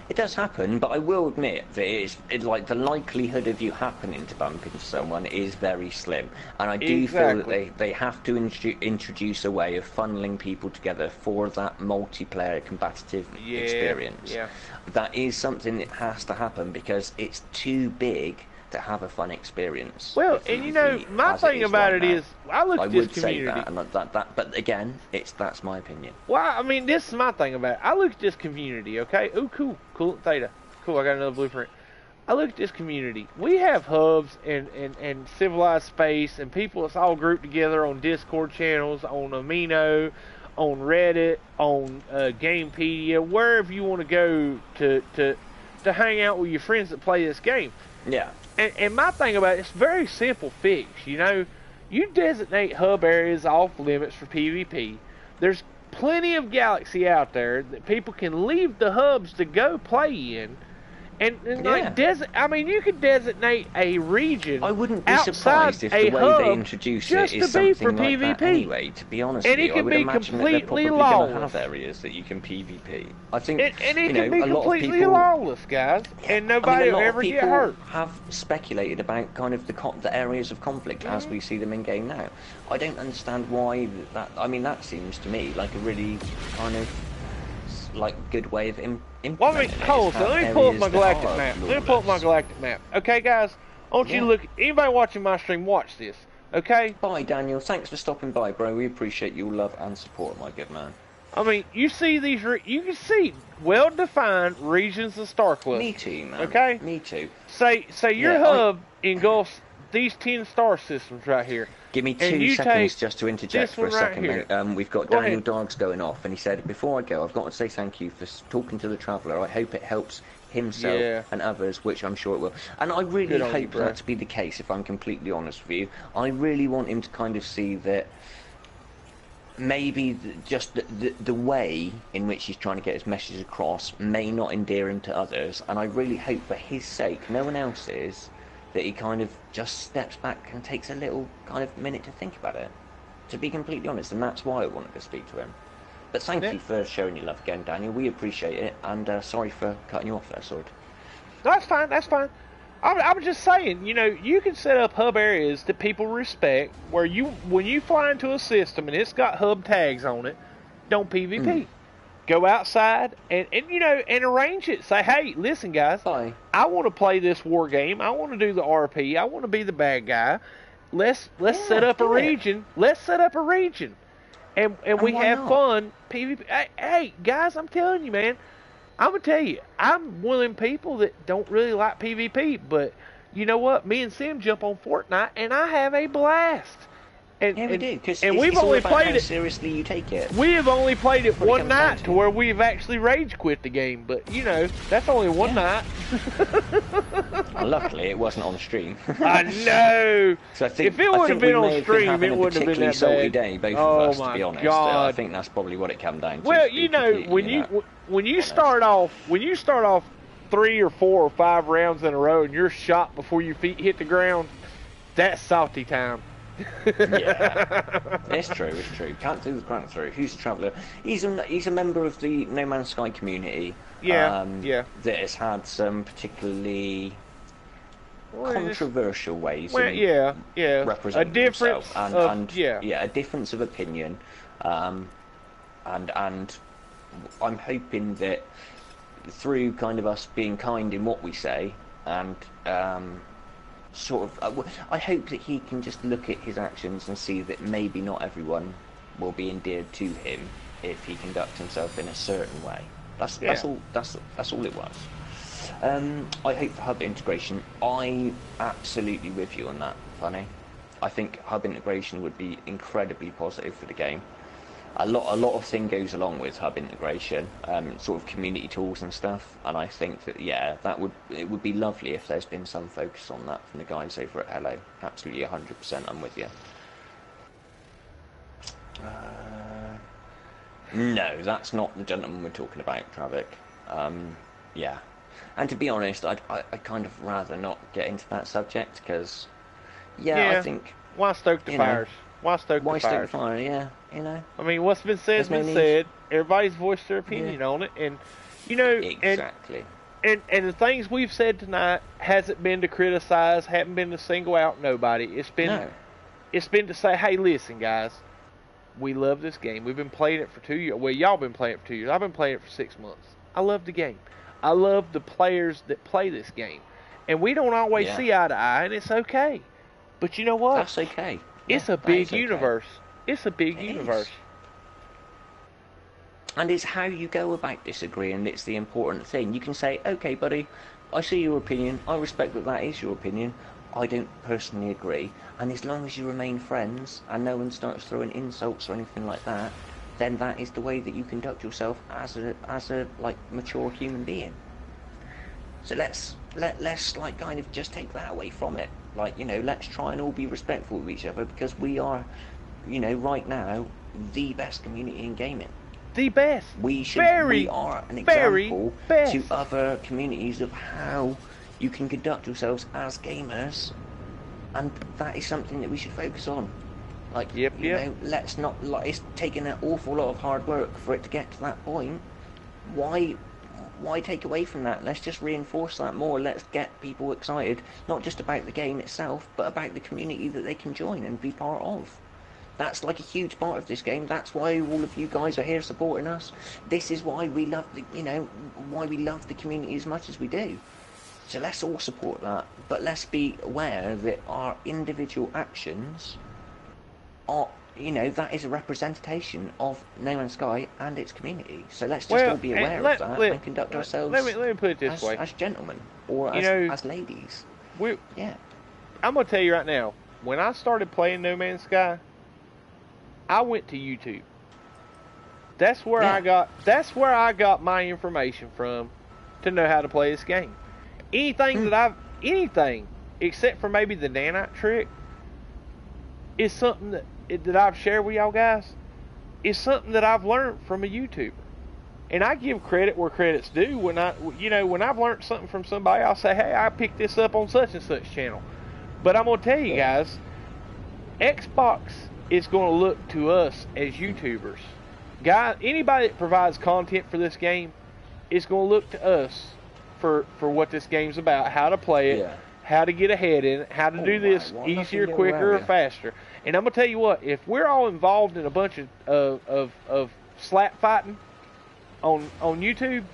it does happen, but I will admit that it's like the likelihood of you happening to bump into someone is very slim, and I do feel that they have to introduce a way of funneling people together for that multiplayer combative experience. Yeah, that is something that has to happen because it's too big to have a fun experience. Well, and you know, my thing about it is, I look at this community. I would say that, but again, that's my opinion. Well, I mean, this is my thing about it. I look at this community, okay? Oh, cool, Theta. Cool, I got another blueprint. I look at this community. We have hubs and civilized space and people that's all grouped together on Discord channels, on Amino, on Reddit, on Gamepedia, wherever you want to go to hang out with your friends that play this game. Yeah. And my thing about it, it's very simple fix. You know, you designate hub areas off limits for PvP. There's plenty of galaxy out there that people can leave the hubs to go play in. And like I mean, you could designate a region. I wouldn't be surprised if the way they introduce it is something like that anyway. To be honest with you, I would imagine that they're probably going to have areas that you can PvP. I think, and it can be completely lawless, guys, and nobody will ever get hurt. Have speculated about kind of the areas of conflict as we see them in game now. I don't understand why that. I mean, that seems to me like a really kind of good way of implementing. Well, I mean, Cole, so let me pull up my galactic map. Okay, guys, I want you to look. Anybody watching my stream, watch this. Okay. Bye, Daniel. Thanks for stopping by, bro. We appreciate your love and support, my good man. I mean, you see these. You can see well-defined regions of star clusters. Me too, man. Okay. Me too. Say your hub engulfs these 10 star systems right here. Give me 2 seconds just to interject for a second, mate. We've got Daniel Dargs going off, and he said, before I go, I've got to say thank you for talking to the Traveller. I hope it helps himself and others, which I'm sure it will. And I really hope that to be the case, if I'm completely honest with you. I really want him to kind of see that maybe just the way in which he's trying to get his message across may not endear him to others, and I really hope for his sake, no one else's, that he kind of just steps back and takes a little kind of minute to think about it. to be completely honest, and that's why I wanted to speak to him. But thank you for showing your love again, Daniel. We appreciate it, and sorry for cutting you off there, Sword. That's fine. That's fine. I was just saying, you know, you can set up hub areas that people respect, where when you fly into a system and it's got hub tags on it, don't PvP. Go outside and you know, and arrange it. Say, hey, listen, guys, Bye. I want to play this war game. I want to do the RP. I want to be the bad guy. Let's set up a region. Let's set up a region, and we have fun. PvP. Hey, guys, I'm telling you, man. I'm gonna tell you, I'm one of them people that don't really like PvP, but you know what? Me and Sim jump on Fortnite, and I have a blast. And, yeah, we do, because we've only played it. Seriously, you take it. We have only played it one night to where we've actually rage quit the game, but you know that's only one night. Well, luckily, it wasn't on stream. I know. So I think, if it would have been on stream, it wouldn't have been that salty bad. Day, both of us, to be honest. God. I think that's probably what it came down to. Well, you know, when you start off 3 or 4 or 5 rounds in a row and you're shot before your feet hit the ground, that's salty time. Yeah, it's true. Can't do the grunt through. Who's a traveller? He's a member of the No Man's Sky community. Yeah. That has had some particularly controversial ways. Representing a difference himself, and a difference of opinion, and I'm hoping that through kind of us being kind in what we say and I hope that he can just look at his actions and see that maybe not everyone will be endeared to him if he conducts himself in a certain way. That's all it was. I hope for hub integration. I'm absolutely with you on that, Funny. I think hub integration would be incredibly positive for the game. A lot of thing goes along with hub integration, sort of community tools and stuff, and I think that it would be lovely if there's been some focus on that from the guys over at Hello. Absolutely 100%, I'm with you. No, that's not the gentleman we're talking about, Travik. Yeah, and to be honest, I'd kind of rather not get into that subject because, I think why stoke the fires? Why stoke the fire? Yeah, you know. I mean, what's been said's been said. Everybody's voiced their opinion on it, and you know, exactly. And the things we've said tonight hasn't been to criticize, haven't been to single out nobody. It's been to say, hey, listen, guys, we love this game. We've been playing it for 2 years. Well, y'all been playing it for 2 years. I've been playing it for 6 months. I love the game. I love the players that play this game, and we don't always see eye to eye, and it's okay. But you know what? That's okay. It's a big universe. It's a big universe. And it's how you go about disagreeing that's the important thing. You can say, okay, buddy, I see your opinion. I respect that is your opinion. I don't personally agree. And as long as you remain friends and no one starts throwing insults or anything like that, then that is the way that you conduct yourself as a like mature human being. So let's like kind of just take that away from it. Like, you know, let's try and all be respectful of each other because we are, you know, right now, the best community in gaming. The best. We are an example to other communities of how you can conduct yourselves as gamers, and that is something that we should focus on. Like, you know, let's not, like, it's taken an awful lot of hard work for it to get to that point. Why take away from that? Let's just reinforce that more. Let's get people excited, not just about the game itself, but about the community that they can join and be part of. That's like a huge part of this game. That's why all of you guys are here supporting us. This is why we love the community as much as we do. So let's all support that, but let's be aware that our individual actions are, you know, that is a representation of No Man's Sky and its community. So let's just all be aware of that and conduct ourselves let me put it this way. As gentlemen, or as ladies. I'm going to tell you right now, when I started playing No Man's Sky, I went to YouTube. That's where I got my information from to know how to play this game. Anything except for maybe the nanite trick is something that I've shared with y'all guys. Is something that I've learned from a YouTuber, and I give credit where credit's due. When I've learned something from somebody, I'll say, hey, I picked this up on such and such channel. But I'm gonna tell you guys, Xbox it's going to look to us as YouTubers. Anybody that provides content for this game, it's going to look to us for what this game's about, how to play it, how to get ahead in it, how to do this easier, quicker, or faster. And I'm going to tell you what, if we're all involved in a bunch of slap fighting on YouTube,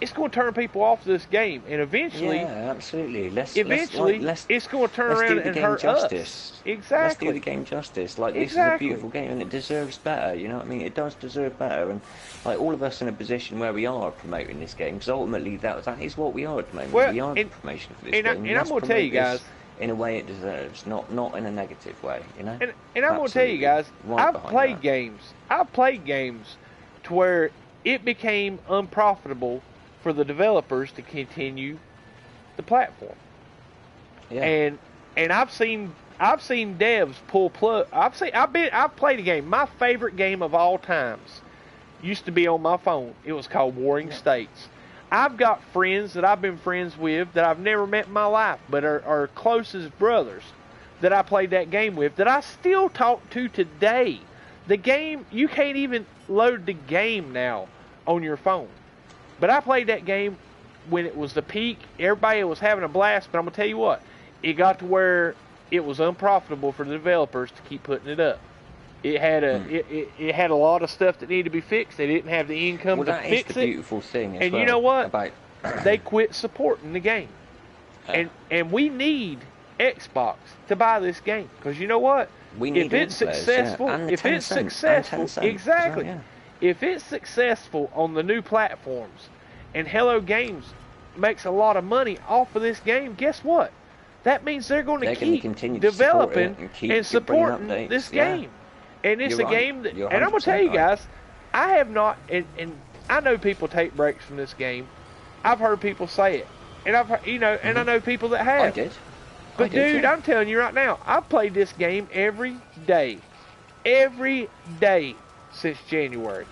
it's going to turn people off this game, and eventually, absolutely. Let's it's going to turn around and hurt us. Exactly. Let's do the game justice. Like, this is a beautiful game, and it deserves better. You know what I mean? It does deserve better, and like all of us in a position where we are promoting this game, because ultimately that is what we are at the moment. We are the promotion for this game. And I'm going to tell you guys, in a way it deserves, not in a negative way. You know. And I'm going to tell you guys, I've played games to where it became unprofitable for the developers to continue the platform. And I've seen devs pull plug. I've played a game. My favorite game of all times used to be on my phone. It was called Warring States. I've got friends that I've been friends with that I've never met in my life, but are closest brothers that I played that game with, that I still talk to today. The game, you can't even load the game now on your phone. But I played that game when it was the peak. Everybody was having a blast, but I'm going to tell you what, it got to where it was unprofitable for the developers to keep putting it up. It had it had a lot of stuff that needed to be fixed. They didn't have the income to fix it. That is the beautiful thing as and well, you know what? They quit supporting the game. And we need Xbox to buy this game, because you know what? We need if it's successful, if it's successful, exactly. Yeah. If it's successful on the new platforms, and Hello Games makes a lot of money off of this game, guess what? That means they're going to keep developing and supporting this game. And it's a game that, and I'm going to tell you guys, I have not, and I know people take breaks from this game. I've heard people say it, and I've heard, and I know people that have. I did. But dude, I'm telling you right now, I've played this game every day since January.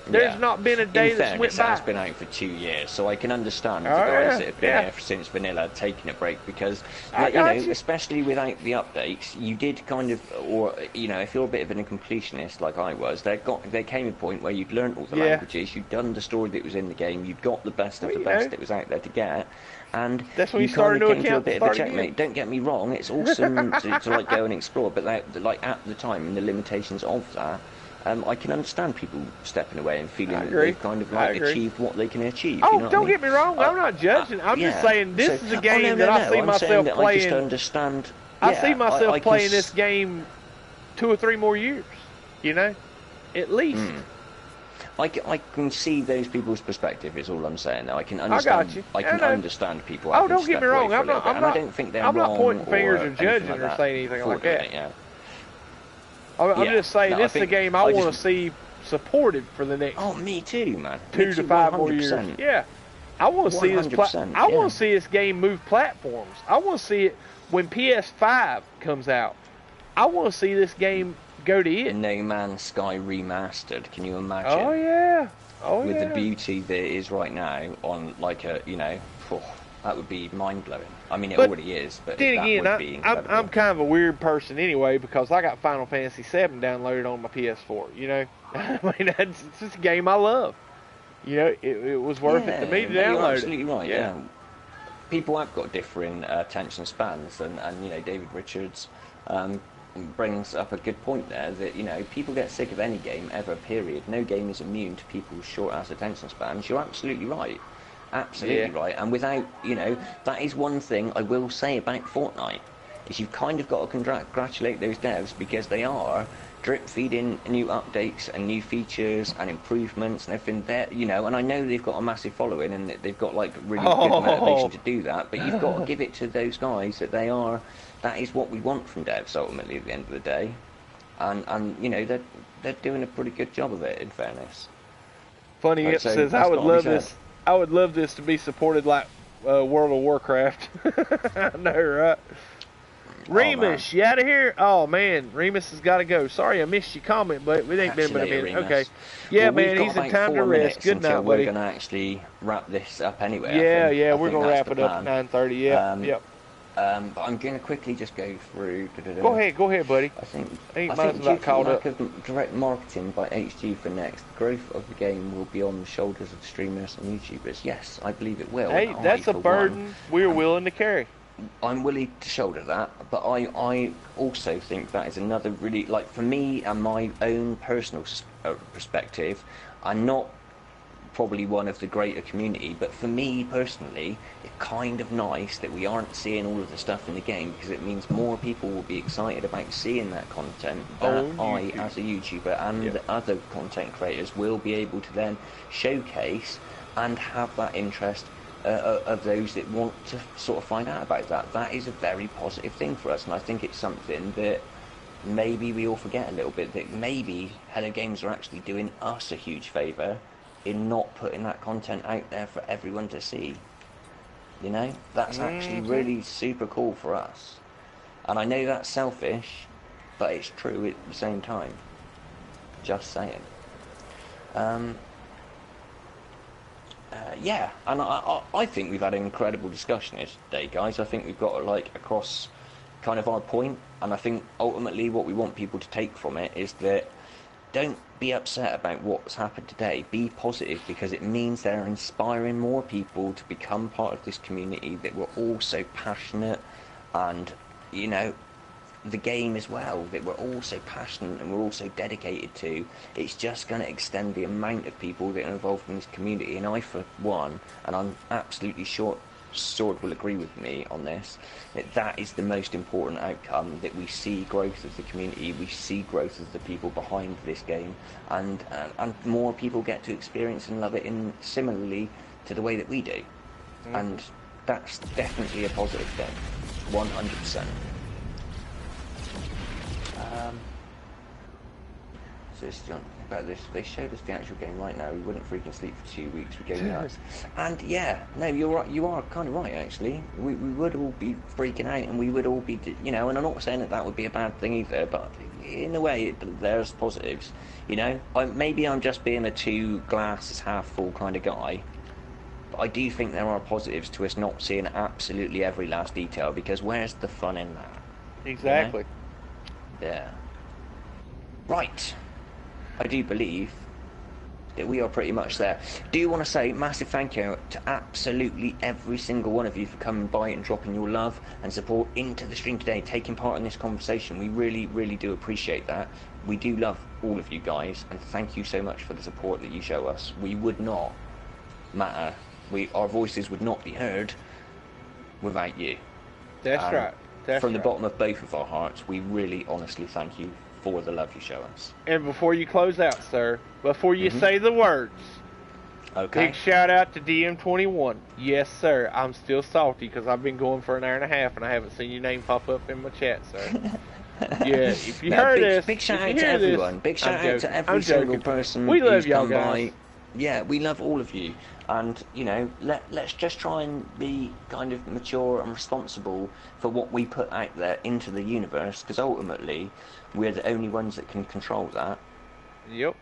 There's not been a day that's went by. It's been out for 2 years, so I can understand the guys that have been there since vanilla taking a break, because especially without the updates, you did kind of, or if you're a bit of a completionist like I was, there came a point where you'd learnt all the languages, you'd done the story that was in the game, you'd got the best of the best that was out there to get. And that's when you started kind of came to a bit of a checkmate. Don't get me wrong, it's awesome to like go and explore, but like at the time and the limitations of that, I can understand people stepping away and feeling that they've kind of like achieved what they can achieve. Oh, you know don't get me wrong, I'm not judging. I'm just saying this is a game that I see myself playing. I just understand. I see myself playing this game 2 or 3 more years. At least. I can see those people's perspective. Is all I'm saying. I can understand. I got you. I can understand people. Oh, don't get me wrong. I'm not. I don't think they're wrong. I'm not pointing fingers or judging or saying anything like that. I'm just saying this is a game I want to see supported for the next. Oh, me too, man. 2 to 5 more years. Yeah, I want to see this. I want to see this game move platforms. I want to see it when PS5 comes out. I want to see this game go to it. No Man's Sky remastered. Can you imagine? Oh yeah. With the beauty that it is right now on like a that would be mind blowing. I mean, it already is, but then again, I'm kind of a weird person anyway, because I got Final Fantasy VII downloaded on my PS4. I mean, it's just a game I love. It was worth it to me to download you're absolutely right. Yeah. People have got differing attention spans, and David Richards brings up a good point there that people get sick of any game ever. Period. No game is immune to people's short-ass attention spans. You're absolutely right. Absolutely right. And without, that is one thing I will say about Fortnite, is you've kind of got to congratulate those devs, because they are drip feeding new updates and new features and improvements and everything there, and I know they've got a massive following and they've got like really good motivation to do that, but you've got to give it to those guys that is what we want from devs ultimately at the end of the day, and they're doing a pretty good job of it, in fairness. Funny, it says I would love this to be supported like World of Warcraft. I know, right? Remus, you out of here? Oh man, Remus has got to go. Sorry I missed your comment, but we ain't been but a minute. Okay. Yeah, man, he's in time to rest. Good night, buddy. We're going to actually wrap this up anyway. Yeah, we're going to wrap it up at 9:30. Yeah, yep. But I'm going to quickly just go through. Go ahead, buddy. I think mine's due about to caught lack up. of direct marketing by HG for Next, the growth of the game will be on the shoulders of streamers and YouTubers. Yes, I believe it will. Hey, that's a burden we're willing to carry. I'm willing to shoulder that, but I also think that is another really, like, for me and my own personal perspective, I'm not probably one of the greater community, but for me personally, it's kind of nice that we aren't seeing all of the stuff in the game, because it means more people will be excited about seeing that content that I, as a YouTuber, and the other content creators will be able to then showcase and have that interest of those that want to sort of find out about that. That is a very positive thing for us, and I think it's something that maybe we all forget a little bit, that maybe Hello Games are actually doing us a huge favour in not putting that content out there for everyone to see. You know, that's actually really super cool for us, and I know that's selfish, but it's true at the same time. Just saying. Yeah, and I think we've had an incredible discussion here today, guys. I think we've got, like, across kind of our point, and I think ultimately what we want people to take from it is that don't be upset about what's happened today. Be positive, because it means they're inspiring more people to become part of this community that we're all so passionate, and, you know, the game as well, that we're all so passionate and we're all so dedicated to. It's just going to extend the amount of people that are involved in this community, and I, for one, and I'm absolutely sure Sword will agree with me on this, that is the most important outcome, that we see growth of the community, we see growth of the people behind this game, and more people get to experience and love it in similarly to the way that we do. And that's definitely a positive thing, 100%. So it's about this. They showed us the actual game right now. We wouldn't freaking sleep for 2 weeks. We go nuts. And yeah, no, you're right. You are kind of right, actually. We would all be freaking out, and we would all be, you know. And I'm not saying that that would be a bad thing either, but in a way, there's positives. You know, maybe I'm just being a two glasses half full kind of guy. But I do think there are positives to us not seeing absolutely every last detail, because where's the fun in that? Exactly. You know? Yeah. Right. I do believe that we are pretty much there. Do want to say massive thank you to absolutely every single one of you for coming by and dropping your love and support into the stream today, taking part in this conversation. We really, really do appreciate that. We do love all of you guys, and thank you so much for the support that you show us. We would not matter. Our voices would not be heard without you. That's right. That's from the bottom of both of our hearts, we really honestly thank you for the love you show us. And before you close out, sir, before you say the words, okay, big shout out to DM21. Yes, sir, I'm still salty because I've been going for an hour and a half and I haven't seen your name pop up in my chat, sir. Yeah, if you heard this, big shout out to everyone. Big shout out to every single person. We love who's y'all come guys. By. Yeah, we love all of you. And, you know, let's just try and be kind of mature and responsible for what we put out there into the universe, because ultimately we're the only ones that can control that. Yep.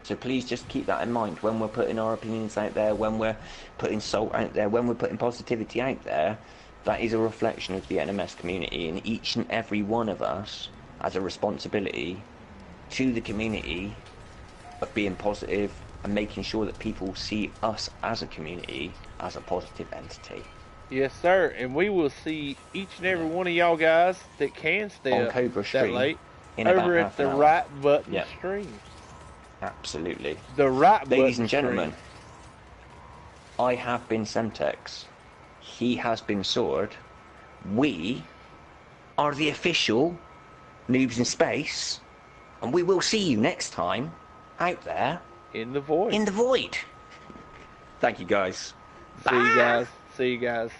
So please just keep that in mind when we're putting our opinions out there, when we're putting salt out there, when we're putting positivity out there. That is a reflection of the NMS community, and each and every one of us has a responsibility to the community of being positive and making sure that people see us as a community as a positive entity. Yes, sir. And we will see each and every one of y'all guys that can stay on Cobra that stream late in over at the Right Button stream. Absolutely. The Right Button. Ladies and gentlemen, I have been Semtex. He has been Sword. We are the official Noobs in Space, and we will see you next time out there in the void. In the void. Thank you, guys. See you guys. See you guys.